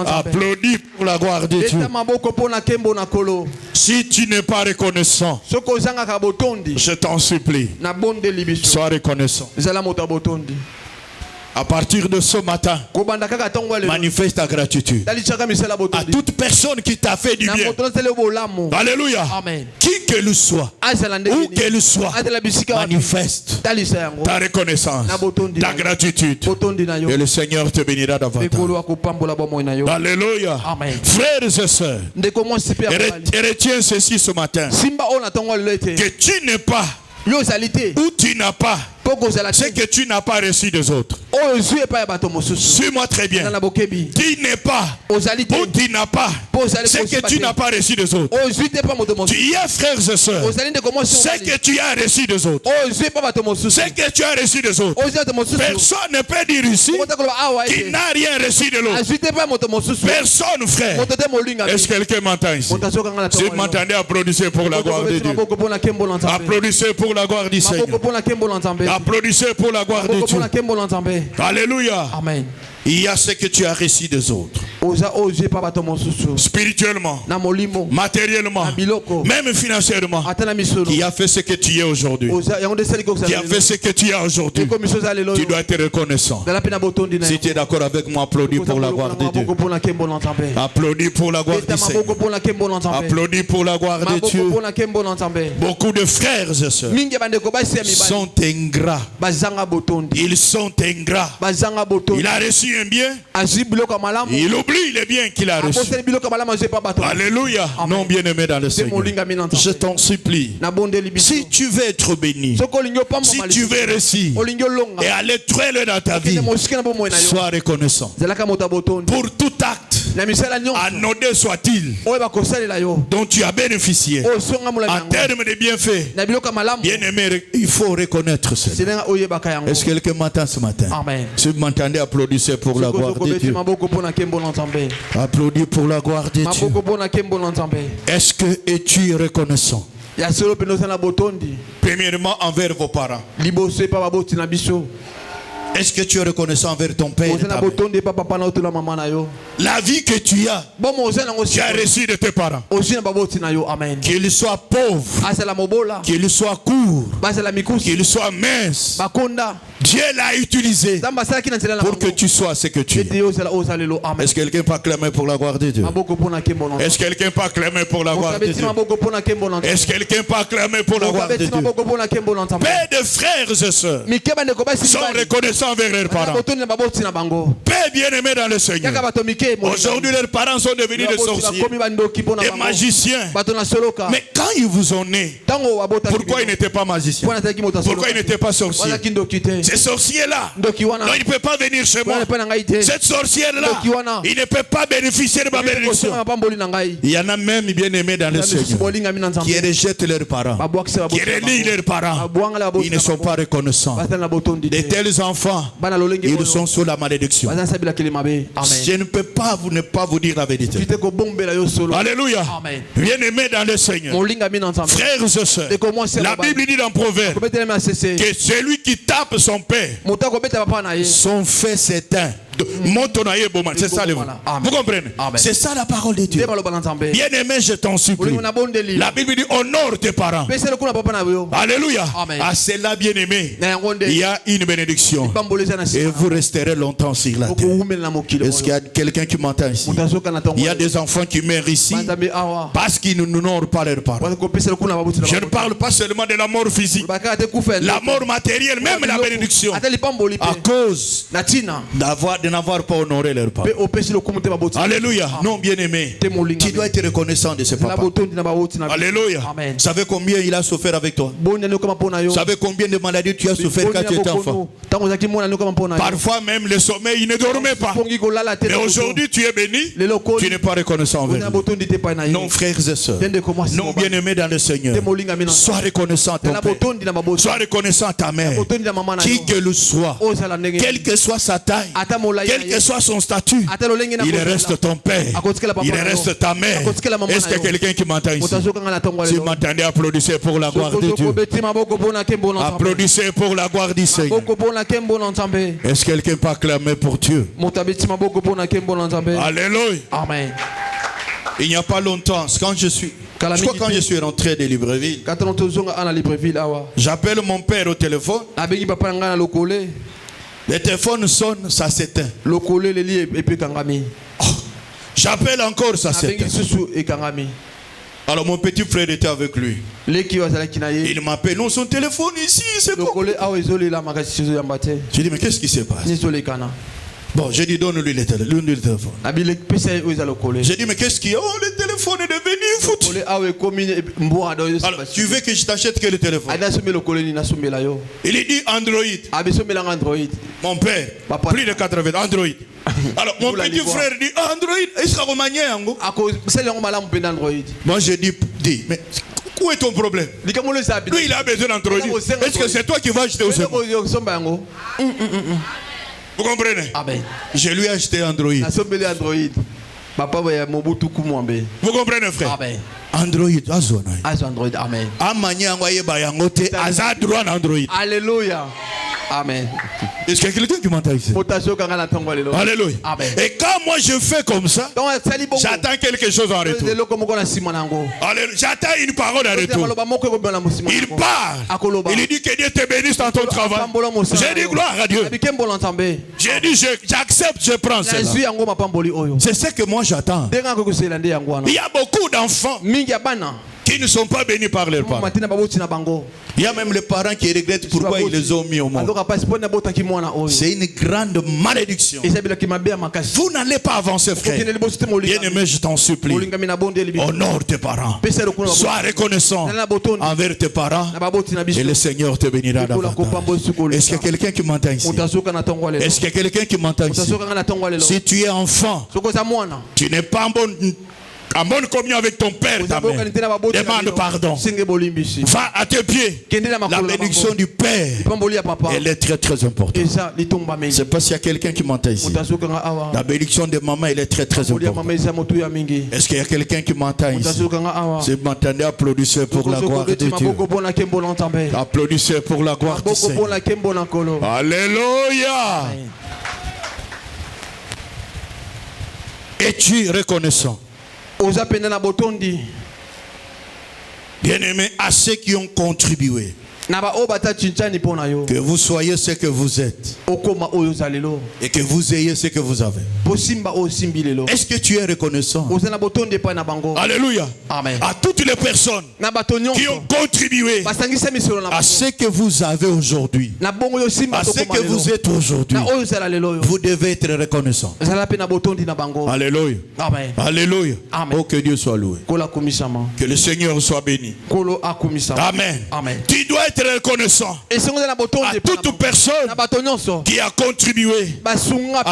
Applaudis pour la gloire de Dieu. Si tu n'es pas reconnaissant, je t'en supplie, sois reconnaissant. À partir de ce matin, manifeste ta gratitude à toute personne qui t'a fait du bien. Alléluia. Amen. Qui qu'elle soit, où qu'elle soit, manifeste ta reconnaissance, ta gratitude, et le Seigneur te bénira davantage. Alléluia. Amen. Frères et sœurs, retiens ceci ce matin, que tu n'es pas ou tu n'as pas c'est que tu n'as pas reçu des autres. Suis-moi très bien. Tu n'es pas ou tu n'as pas c'est que tu n'as pas reçu des autres. Tu y es, frères et sœurs, c'est que tu as reçu des autres. C'est que tu as reçu des autres. Personne ne peut dire ici qu'il n'a rien reçu de l'autre. Personne, frère. Est-ce que quelqu'un m'entend ici? Si vous m'entendez, applaudissez pour la gloire de Dieu. Applaudissez pour la gloire du Seigneur. Applaudissez pour la gloire de Dieu. Alléluia. Amen. Il y a ce que tu as reçu des autres. Spirituellement, matériellement, même financièrement, qui a fait ce que tu es aujourd'hui. Qui a fait ce que tu es aujourd'hui. Tu dois être reconnaissant. Si tu es d'accord avec moi, applaudis pour la gloire de Dieu. Applaudis pour la gloire du Seigneur. Applaudis pour la gloire de Dieu. Beaucoup de frères et sœurs sont ingrats. Ils sont ingrats. Il a reçu un bien, il oublie les biens qu'il a reçus. Alléluia. Amen. Non, bien aimé dans le Seigneur, je t'en supplie, si tu veux être béni, si tu veux réussir et aller très loin dans ta vie, sois reconnaissant pour tout acte anodin soit-il, dont tu as bénéficié, en termes de bienfaits, bien-aimé, il faut reconnaître cela. Est-ce que quelqu'un m'entend ce matin? Amen. Si vous m'entendez, applaudissez pour la gloire de Dieu. Applaudis pour la gloire de Dieu. Est-ce que es-tu reconnaissant? Premièrement, envers vos parents. Est-ce que tu es reconnaissant envers ton père et ta mère? La vie que tu as reçu de tes parents. Qu'ils soient pauvres, qu'ils soient courts, qu'ils soient minces, Dieu l'a utilisé pour que tu sois ce que tu es. Est-ce que quelqu'un peut acclamer pour la gloire de Dieu? Est-ce que quelqu'un peut acclamer pour la gloire de Dieu? Est-ce que quelqu'un peut acclamer pour la gloire de Dieu? Père de frères et sœurs sont reconnaissants envers leurs parents. Père bien-aimé dans le Seigneur. Aujourd'hui, leurs parents sont devenus des sorciers, des magiciens. Mais quand ils vous ont né, pourquoi ils n'étaient pas magiciens? Pourquoi ils n'étaient pas sorciers? Ces sorciers-là, non, il ne peut pas venir chez moi. Cette sorcière-là, il ne peut pas bénéficier de ma bénédiction. Il y en a même bien-aimés dans le Seigneur qui rejettent leurs parents, qui renient leurs parents. Ils ne sont pas reconnaissants. De tels enfants, ils sont sous la malédiction. Je ne peux pas ne pas vous dire la vérité. Alléluia. Bien-aimés dans le Seigneur, frères et sœurs, la Bible dit dans Proverbe que celui qui tape son père, son fait s'éteint. C'est ça le vous comprenez? C'est ça la parole de Dieu. Bien aimé, je t'en supplie. La Bible dit honore tes parents. Alléluia. À cela, bien aimé, il y a une bénédiction et vous resterez longtemps sur la terre. Est-ce qu'il y a quelqu'un qui m'entend ici? Il y a des enfants qui meurent ici parce qu'ils n'honorent pas leurs parents. Je ne parle pas seulement de la mort physique, la mort matérielle, même la bénédiction, à cause de n'avoir pas honoré leurs parents. Alléluia. Non, bien aimé, tu dois être reconnaissant de ce papa. Alléluia. Vous savez combien il a souffert avec toi? Vous savez combien de maladies tu as souffert quand tu étais enfant? Parfois même le sommeil, il ne dormait pas. Mais aujourd'hui tu es béni, tu n'es pas reconnaissant envers lui. Non, frères et sœurs, non, bien aimés dans le Seigneur, sois reconnaissant à ton père, sois reconnaissant à ta mère, qui que le soit, quelle que soit sa taille, quel que soit son statut, il reste ton père, il reste ta mère. Est-ce qu'il y a quelqu'un qui m'entend ici? Si vous m'entendez, applaudissez pour la gloire de Dieu. Applaudissez pour la gloire du Seigneur. Est-ce que quelqu'un peut acclamer pour Dieu? Alléluia. Amen. Il n'y a pas longtemps, quand je suis rentré de Libreville, j'appelle mon père au téléphone. Le téléphone sonne, ça s'éteint. J'appelle encore, ça s'éteint. Alors mon petit frère était avec lui. Il m'appelle, non, son téléphone ici, c'est quoi? Je dis, mais qu'est-ce qui se passe? Bon, j'ai dit, donne-lui le téléphone. J'ai dit, mais qu'est-ce qu'il y a? Oh, le téléphone est devenu foutu. Alors, tu veux que je t'achète quel téléphone? Il dit Android. Mon père, plus de 80, Android. Alors, mon petit frère dit Android, est-ce qu'on maniait Ango? Moi, j'ai dit, mais où est ton problème? Lui, il a besoin d'Android. Est-ce que c'est toi qui vas acheter aussi? Vous comprenez? Je lui ai acheté Android. Vous comprenez, frère? Android, Android, amen. Alléluia. Amen. Est-ce qu'il y a quelqu'un qui m'entend ici? Alléluia. Et quand moi je fais comme ça, j'attends quelque chose en retour. Alléluia. J'attends une parole en retour. Il parle. Il dit que Dieu te bénisse dans ton travail. J'ai dit gloire à Dieu. J'ai dit j'accepte, je prends cela. C'est ce que moi j'attends. Il y a beaucoup d'enfants qui ne sont pas bénis par leurs parents. Il y a même les parents qui regrettent pourquoi ils les ont mis au monde. C'est une grande malédiction. Vous n'allez pas avancer, frère. Bien-aimé, je t'en supplie. Honore tes parents. Sois reconnaissant envers tes parents. Et le Seigneur te bénira davantage. Est-ce qu'il y a quelqu'un qui m'entend ici? Est-ce qu'il y a quelqu'un qui m'entend ici? Si tu es enfant, tu n'es pas en bonne communion avec ton père, ta mère, demande pardon. Va à tes pieds. La bénédiction du père, elle est très très importante. Je ne sais pas s'il y a quelqu'un qui m'entend ici. La bénédiction de maman, elle est très très importante. Est-ce qu'il y a quelqu'un qui m'entend ici? Si vous m'entendez, applaudissez pour la gloire de Dieu. Applaudissez pour la gloire du Seigneur. Alléluia. Es-tu reconnaissant? Bien-aimés, à ceux qui ont contribué, que vous soyez ce que vous êtes et que vous ayez ce que vous avez. Est-ce que tu es reconnaissant? Alléluia. Amen. À toutes les personnes qui ont contribué à ce que vous avez aujourd'hui, à ce que vous êtes aujourd'hui, vous devez être reconnaissant. Alléluia. Amen. Alléluia. Amen. Oh, que Dieu soit loué. Que le Seigneur soit béni. Amen. Amen. Tu dois être reconnaissant à toute personne qui a contribué à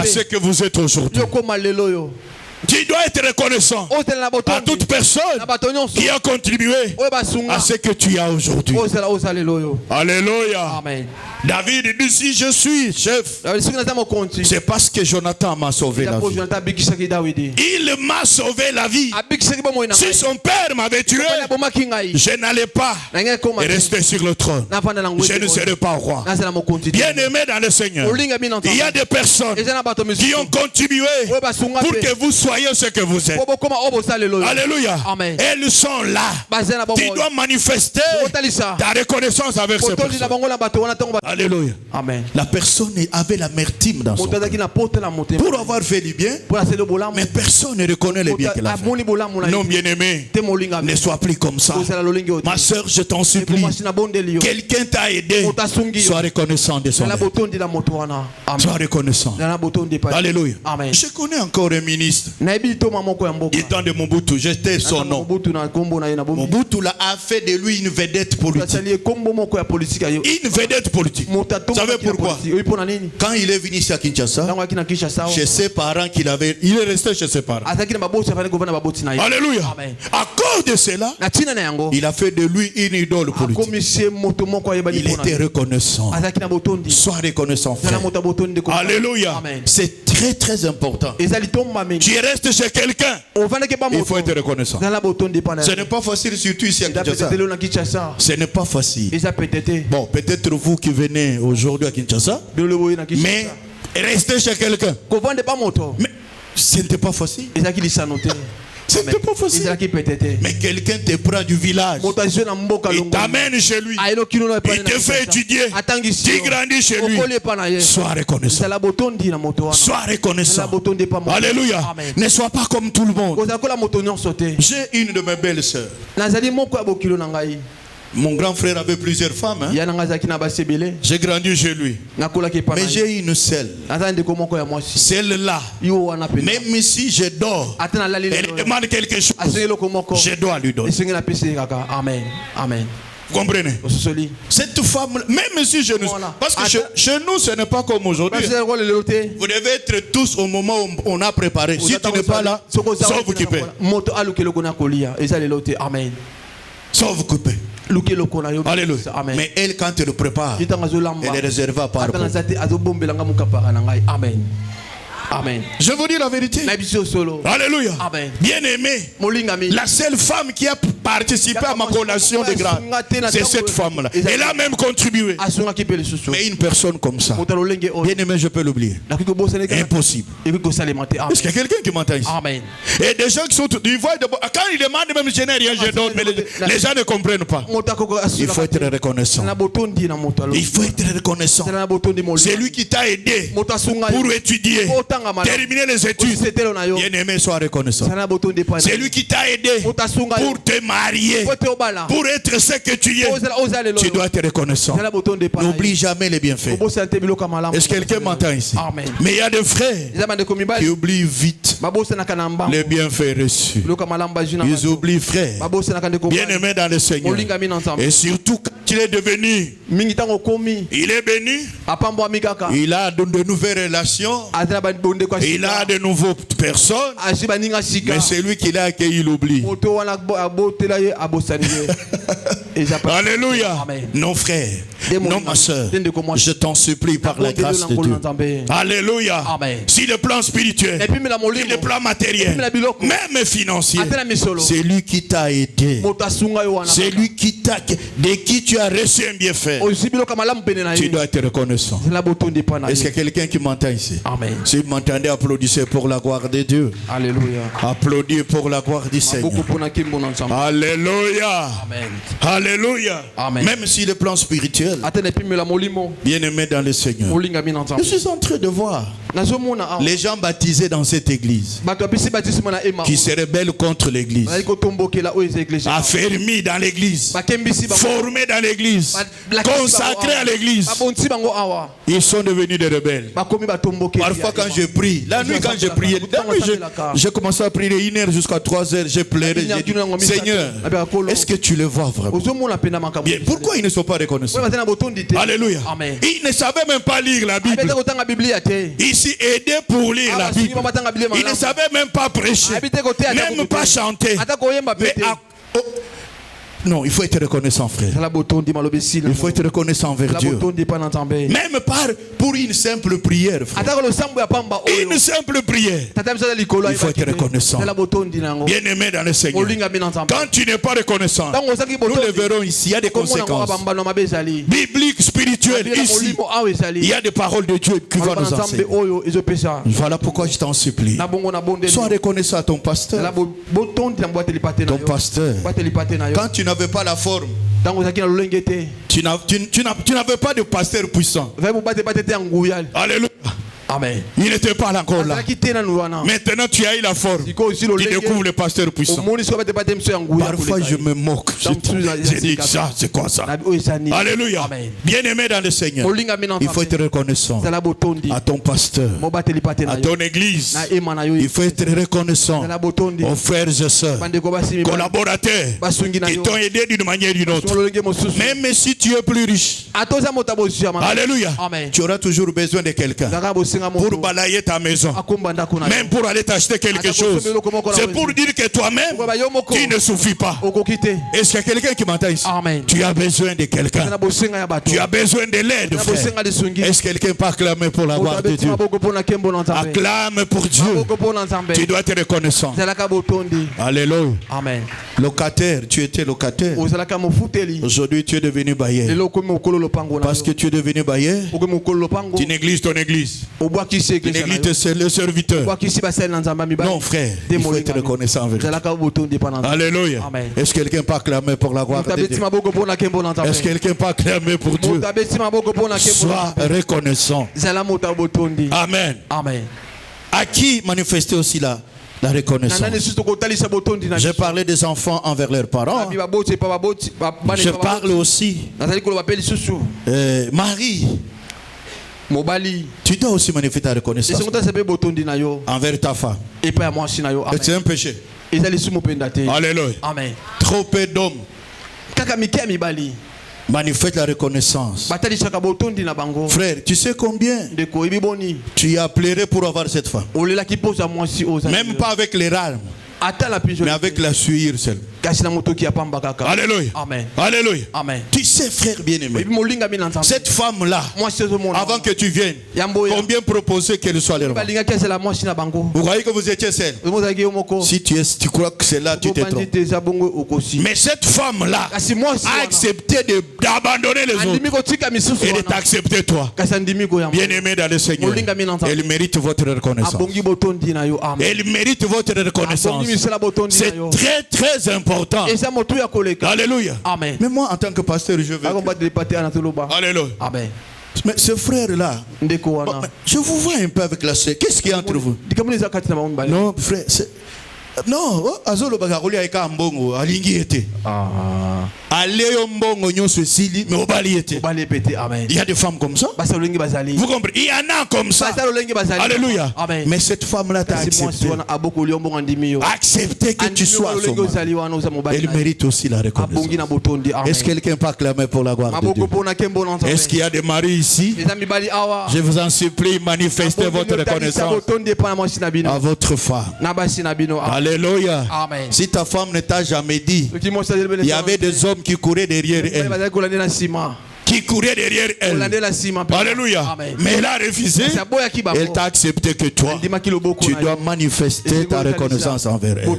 ce que vous êtes aujourd'hui. Tu dois être reconnaissant à toute personne qui a contribué à ce que tu as aujourd'hui. Alléluia. Amen. David dit, si je suis chef, c'est parce que Jonathan m'a sauvé la vie. Il m'a sauvé la vie. Si son père m'avait tué, je n'allais pas rester sur le trône. Je ne serais pas roi. Bien aimé dans le Seigneur, il y a des personnes qui ont contribué pour que vous soyez ce que vous êtes. Alléluia. Amen. Elles sont là. Tu dois manifester ta reconnaissance avec ces personnes. Alléluia. Amen. La personne avait l'amertume dans son cœur pour avoir fait du bien, mais personne ne reconnaît le bien qu'elle a fait. Non, bien-aimé, ne sois plus comme ça. Ma soeur, je t'en supplie. Quelqu'un t'a aidé. Sois reconnaissant de son aide. Sois reconnaissant. Alléluia. Amen. Je connais encore un ministre. Du temps de Mobutu, j'étais son nom. Mobutu a fait de lui une vedette politique. Une vedette politique. Vous savez pourquoi? Quand il est venu ici à Kinshasa, chez ses parents il est resté chez ses parents. Alléluia. À cause de cela, il a fait de lui une idole politique. Il était reconnaissant. Sois reconnaissant, frère. Alléluia. C'est très très important. Tu restes chez quelqu'un, il faut être reconnaissant. Ce n'est pas facile, surtout ici à Kinshasa. Ce n'est pas facile. Bon, peut-être vous qui venez aujourd'hui à Kinshasa, mais restez chez quelqu'un. Mais ce n'était pas facile. C'était pas facile. Mais quelqu'un te prend du village, il t'amène chez lui, il te fait étudier, tu grandis chez lui. Sois reconnaissant. Sois reconnaissant. Alléluia. Amen. Ne sois pas comme tout le monde. J'ai une de mes belles sœurs. Mon grand frère avait plusieurs femmes. J'ai grandi chez lui. Mais j'ai une seule. Celle-là, même si je dors, elle demande quelque chose, je dois lui donner. Amen. Amen. Vous comprenez? Cette femme, même si je nous... Parce que chez nous, ce n'est pas comme aujourd'hui. Vous devez être tous au moment où on a préparé. Si tu n'es pas là, sauf vous occupé. Amen. Sauf vous occupé. Alléluia. Mais elle, quand elle le prépare, elle est réservée par rapport. Amen. Amen. Je vous dis la vérité. Alléluia. Amen. Bien aimé, la seule femme qui a participé à ma collation de grâce, c'est cette femme-là. Elle a même contribué. Mais une personne comme ça, bien aimé, je peux l'oublier. Impossible. Est-ce qu'il y a quelqu'un qui m'entend ici? Amen. Et des gens qui sont... Quand ils demandent même je n'ai rien, je donne, mais les gens ne comprennent pas. Il faut être reconnaissant. Il faut être reconnaissant. C'est lui qui t'a aidé pour étudier, terminer les études. Bien aimé, sois reconnaissant. C'est lui qui t'a aidé pour te marier. marié, pour être ce que tu es, tu dois être reconnaissant. N'oublie jamais les bienfaits. Est-ce que quelqu'un m'entend ici? Mais il y a des frères qui oublient vite les bienfaits reçus. Ils oublient, frère, bien-aimé dans le Seigneur. Et surtout quand il est devenu, il est béni, il a de nouvelles relations, il a de nouvelles personnes, mais c'est lui qui l'a accueilli, il oublie. Alléluia. Non frère, non ma soeur, je t'en supplie par la grâce de Dieu. Alléluia. Si le plan spirituel, le plan matériel, même financier, c'est lui qui t'a aidé, c'est lui qui t'a, de qui tu as reçu un bienfait, tu dois être reconnaissant. Est-ce qu'il y a quelqu'un qui m'entend ici? Si vous m'entendez, applaudissez pour la gloire de Dieu. Alléluia. Applaudissez pour la gloire du Seigneur. Alléluia. Alléluia. Même si le plan spirituel, bien aimé dans le Seigneur, je suis en train de voir les gens baptisés dans cette église qui se rebellent contre l'église, affermis dans l'église, formés dans l'église, consacrés à l'église. Ils sont devenus des rebelles. Parfois quand je prie, la nuit quand je priais, j'ai commencé à prier 1 heure jusqu'à 3 heures, j'ai pleuré, j'ai dit, Seigneur, est-ce que tu le vois vraiment? Bien, pourquoi ils ne sont pas reconnaissants? Alléluia. Ils ne savaient même pas lire la Bible. Ici, aider pour lire la Bible. Ils ne savaient même pas prêcher, même pas chanter. Mais non, il faut être reconnaissant, frère. Il faut être reconnaissant envers Dieu. Même pour une simple prière, frère. Une simple prière. Il faut être reconnaissant. Bien aimé dans le Seigneur. Quand tu n'es pas reconnaissant, nous le verrons ici, il y a des conséquences bibliques, spirituelles. Ici, il y a des paroles de Dieu qui vont nous enseigner. Voilà pourquoi je t'en supplie. Sois reconnaissant à ton pasteur. Ton pasteur. Quand tu n'avais pas la forme, tu n'avais pas de pasteur puissant. Alléluia. Amen. Il n'était pas encore là. Maintenant tu as eu la forme. Tu découvres le pasteur puissant. Parfois je me moque. Je dis ça, c'est quoi ça? Alléluia. Bien aimé dans le Seigneur, il faut être reconnaissant à ton pasteur, à ton église. Il faut être reconnaissant aux frères et sœurs, collaborateurs qui t'ont aidé d'une manière ou d'une autre. Même si tu es plus riche, alléluia, tu auras toujours besoin de quelqu'un pour balayer ta maison, même pour aller t'acheter quelque chose. C'est pour dire que toi-même, tu ne suffis pas. Est-ce qu'il y a quelqu'un qui m'entend ici? Tu as besoin de quelqu'un. Tu as besoin de l'aide, frère. Est-ce que quelqu'un peut acclamer pour la gloire de Dieu? Acclame pour Dieu. Tu dois être reconnaissant. Alléluia. Locataire, tu étais locataire. Aujourd'hui, tu es devenu bailleur. Parce que tu es devenu bailleur, tu négliges ton église. Tu négliges le serviteur. Non, frère, il faut être reconnaissant avec Dieu. Alléluia. Est-ce que quelqu'un peut acclamer pour la gloire de Dieu? Est-ce que quelqu'un peut acclamer pour Dieu? Sois reconnaissant. Amen. À qui manifester aussi la reconnaissance? Je parlais des enfants envers leurs parents. Je parle aussi Marie. Tu dois aussi manifester ta reconnaissance envers ta femme. C'est un péché. Alléluia. Trop peu d'hommes manifestent la reconnaissance. Frère, tu sais combien tu as pleuré pour avoir cette femme? Même pas avec les larmes, mais avec la sueur seule. Alléluia. Alléluia. Tu sais, frère bien-aimé, cette femme-là, avant que tu viennes, combien proposait qu'elle soit leur femme? Vous voyez que vous étiez seul. Si tu crois que c'est là, tu te trompes. Mais cette femme-là a accepté d'abandonner les autres et de t'accepter toi. Bien-aimé dans le Seigneur, elle mérite votre reconnaissance. Elle mérite votre reconnaissance. C'est très très important. Alléluia. Mais moi en tant que pasteur, je veux. Alléluia. Mais ce frère-là, je vous vois un peu avec la sœur. Qu'est-ce qu'il y a entre vous? Non, frère, Non, azolo bakakoli ayeka mbongo alingi ete. Aléo mbongo nyoso sili mais obali ete. Il y a des femmes comme ça. Vous comprenez? Il y en a comme ça. Alléluia. Mais cette femme là t'a accepté. Accepter que tu sois son mari. Elle mérite aussi la reconnaissance. Est-ce que quelqu'un peut acclamer pour la gloire de Dieu? Est-ce qu'il y a des maris ici? Je vous en supplie, manifestez votre reconnaissance à votre femme. Alléluia. Si ta femme ne t'a jamais dit, il y avait des hommes qui couraient derrière elle. Qui courait derrière elle. Alléluia. Mais elle a refusé. Elle t'a accepté que toi, tu dois manifester ta reconnaissance envers elle.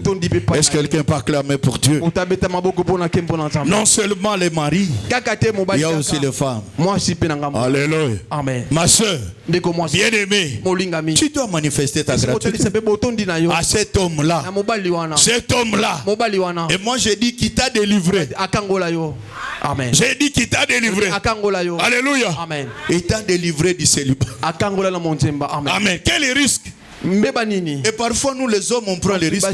Est-ce que quelqu'un peut acclamer pour Dieu? Non seulement les maris, il y a aussi les femmes. Alléluia. Ma soeur, bien-aimée, tu dois manifester ta gratitude à cet homme-là. Cet homme-là. Et moi j'ai dit qu'il t'a délivré. J'ai dit qu'il t'a délivré. Alléluia. Amen. Il t'a délivré du célibat. Amen. Quel risque? Et parfois nous les hommes on prend les risques.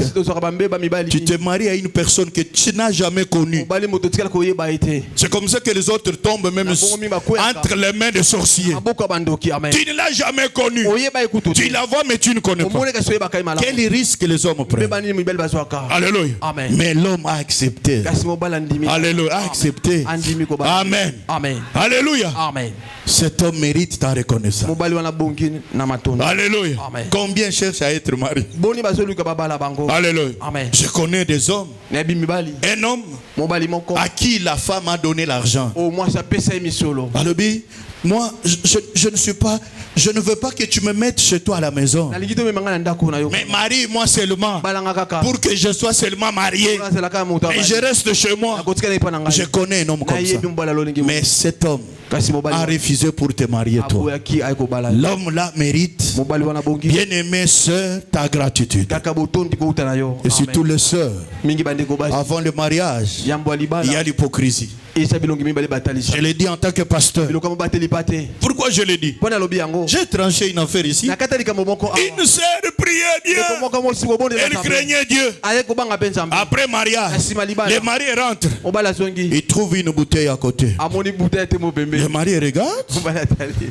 Tu te maries à une personne que tu n'as jamais connue. C'est comme ça que les autres tombent même entre les mains des sorciers. Tu ne l'as jamais connue. Tu la vois mais tu ne connais pas. Quel risque les hommes prennent? Alléluia. Mais l'homme a accepté. Alléluia. A accepté. Amen. Alléluia. Cet homme mérite ta reconnaissance. Alléluia. Combien cherchent à être mariés? Alléluia. Je connais des hommes. Un homme à qui la femme a donné l'argent. Moi, je ne veux pas que tu me mettes chez toi à la maison. Mais marie-moi seulement pour que je sois seulement marié. Et je reste chez moi. Je connais un homme comme ça. Mais cet homme a refusé pour te marier toi. L'homme là mérite, bien-aimée sœur, ta gratitude. Et surtout les sœurs, avant le mariage, il y a l'hypocrisie. Je l'ai dit en tant que pasteur. Pourquoi je l'ai dit? J'ai tranché une affaire ici. Une sœur priait Dieu. Elle craignait Dieu. Après mariage, le mari rentre. Il trouve une bouteille à côté. Le mari regarde.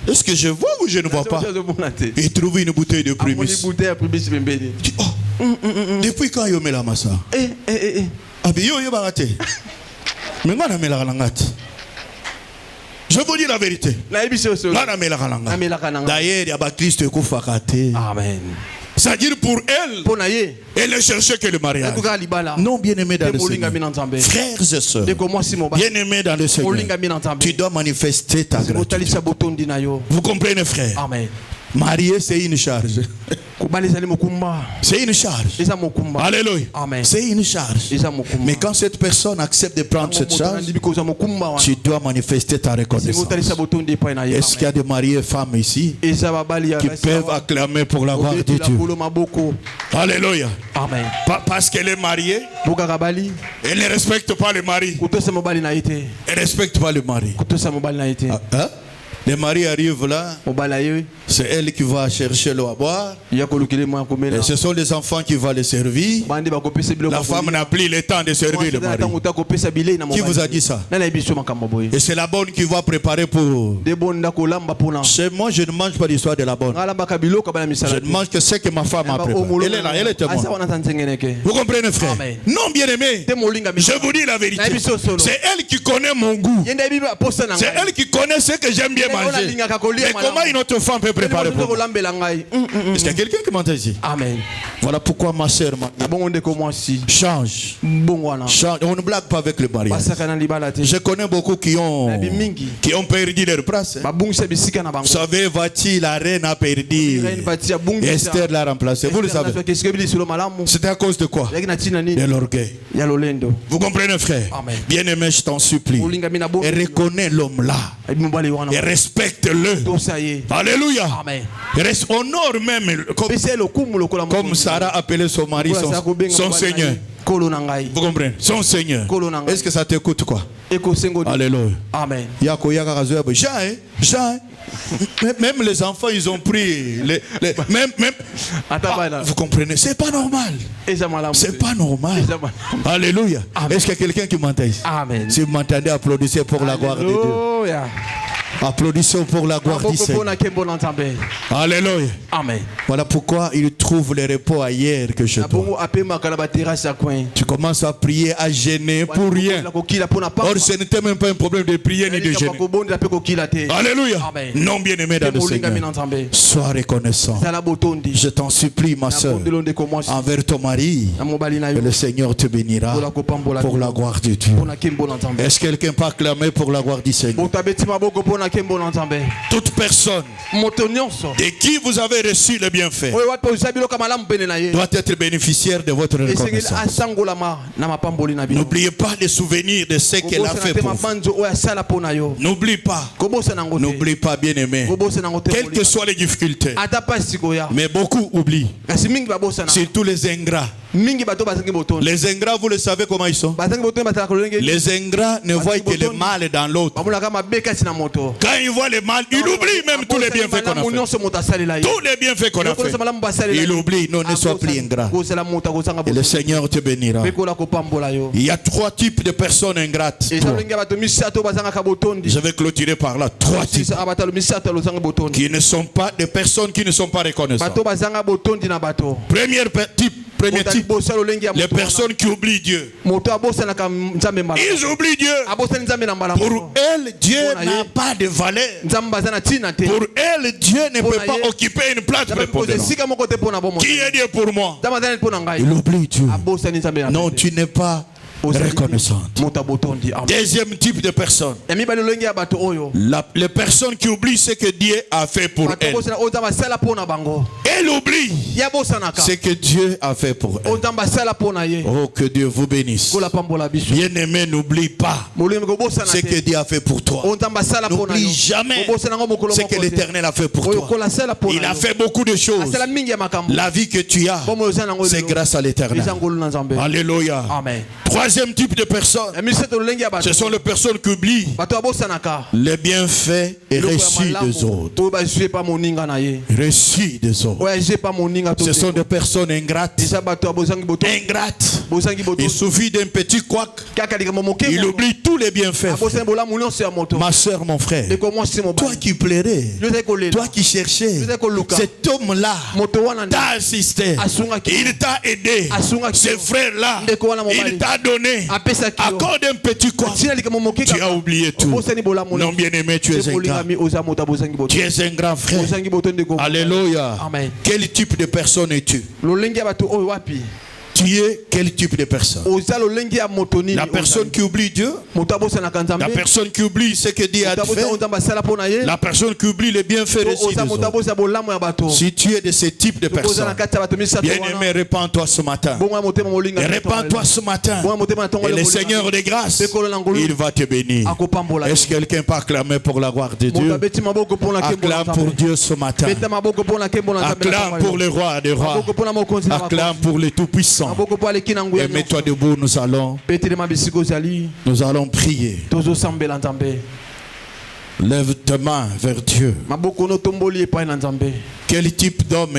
Est-ce que je vois ou je ne vois pas? Il trouve une bouteille de prémisse. Depuis quand il met la massa? Je vous dis la vérité. D'ailleurs, il y a Christ qui Amen. C'est-à-dire pour elle, elle ne cherchait que le mariage. Non, bien-aimé dans le Seigneur. Frères et sœurs, bien-aimés dans le Seigneur, tu dois manifester ta gratitude. Vous comprenez, frère? Amen. Marier, c'est une charge. C'est une charge. Alléluia. C'est une charge. Mais quand cette personne accepte de prendre cette charge, tu dois manifester ta reconnaissance. Est-ce qu'il y a des mariés femmes ici qui peuvent acclamer pour la gloire de Dieu? Alléluia. Amen. Parce qu'elle est mariée, elle ne respecte pas le mari. Elle ne respecte pas le mari. Le mari arrive là, c'est elle qui va chercher l'eau à boire. Et ce sont les enfants qui vont les servir. La femme n'a plus le temps de servir le mari. Qui vous a dit ça? Et c'est la bonne qui va préparer pour... Chez moi, je ne mange pas l'histoire de la bonne. Je ne mange que ce que ma femme a préparé. Elle est là, elle est témoin. Vous comprenez, frère? Amen. Non, bien-aimé, je vous dis la vérité. C'est elle qui connaît mon goût. C'est elle qui connaît ce que j'aime bien manger. Mais comment une autre femme peut préparer pour moi? Est-ce qu'il y a quelqu'un qui m'entend ici? Amen. Voilà pourquoi ma soeur change. On ne blague pas avec le mariage. Je connais beaucoup qui ont perdu leur place. Vous savez, Vati, la reine a perdu. Esther l'a remplacée. Vous le savez. C'était à cause de quoi? De l'orgueil. Vous comprenez, frère? Bien-aimé, je t'en supplie. Et reconnais l'homme là. Et respecte-le. Alléluia. Honore même comme Sarah appelait son mari son Seigneur. Vous comprenez? Son Seigneur. Est-ce que ça t'écoute quoi? Alléluia. Amen. Jean, même les enfants, ils ont pris. Vous comprenez, c'est pas normal. C'est pas normal. Alléluia. Est-ce qu'il y a quelqu'un qui m'entend? Amen. Si vous m'entendez, applaudissez pour la gloire de Dieu. Applaudissons pour la gloire du Seigneur. Alléluia. Amen. Voilà pourquoi il trouve le repos ailleurs que chez toi. Tu commences à prier, à gêner pour rien. Or, ce n'était même pas un problème de prier ni de gêner. Alléluia. Non, bien aimé dans le Seigneur. Sois reconnaissant. Je t'en supplie, ma soeur, envers ton mari, que le Seigneur te bénira pour la gloire de Dieu. Est-ce que quelqu'un peut acclamer pour la gloire du Seigneur? Toute personne de qui vous avez reçu le bienfait doit être bénéficiaire de votre reconnaissance. N'oubliez pas les souvenirs de ce qu'elle a fait pour vous. N'oublie pas. N'oublie pas, bien aimé. Quelles que soient les difficultés. Mais beaucoup oublient. Surtout les ingrats. Les ingrats, vous le savez comment ils sont. Les ingrats ne voient que le mal dans l'autre. Quand ils voient le mal, ils oublient même tous les bienfaits qu'on a fait. Tous les bienfaits qu'on a fait. Ils oublient. Non, ne sois plus ingrat. Et le Seigneur te bénira. Il y a 3 types de personnes ingrates. Je vais clôturer par là. 3 types qui ne sont pas des personnes qui ne sont pas reconnaissantes. Premier type, les personnes qui oublient Dieu. Ils oublient Dieu. Pour elles, Dieu n'a pas de valeur. Pour elles, Dieu ne peut pas occuper une place prépondérante. Qui est Dieu pour moi? Il oublie Dieu. Non, tu n'es pas reconnaissante. Deuxième type de personne, les personnes qui oublient ce que Dieu a fait pour elles. Elle oublie ce que Dieu a fait pour elle. Oh, que Dieu vous bénisse. Bien-aimé, n'oublie pas ce que Dieu a fait pour toi. N'oublie jamais ce que l'Éternel a fait pour toi. Il a fait beaucoup de choses. La vie que tu as, c'est grâce à l'Éternel. Alléluia. Troisième type de personnes, ce sont les personnes qui oublient les bienfaits et reçus des autres. Reçus des autres. Ce sont des personnes ingrates. Il suffit d'un petit couac, il oublie tous les bienfaits. Ma soeur, mon frère, toi qui plairais, toi qui cherchais, cet homme-là t'a assisté, il t'a aidé, ce frère-là, il t'a donné. Accorde un petit quoi. Tu as oublié tout. Non, bien aimé, tu es un grand. Tu es un grand frère. Alléluia. Quel type de personne es-tu? Tu es quel type de personne? La personne qui oublie Dieu, la personne qui oublie ce que Dieu a fait, la personne qui oublie les bienfaits reçus des autres. Si tu es de ce type de personne, bien aimé, répands-toi ce matin. Répands-toi ce matin. Et le Seigneur de grâce, il va te bénir. Est-ce que quelqu'un peut acclamer pour la gloire de Dieu? Acclame pour Dieu ce matin. Acclame pour le roi des rois. Acclame pour le Tout-Puissant. Et mets-toi debout, nous allons prier. Lève ta main vers Dieu. Quel type d'homme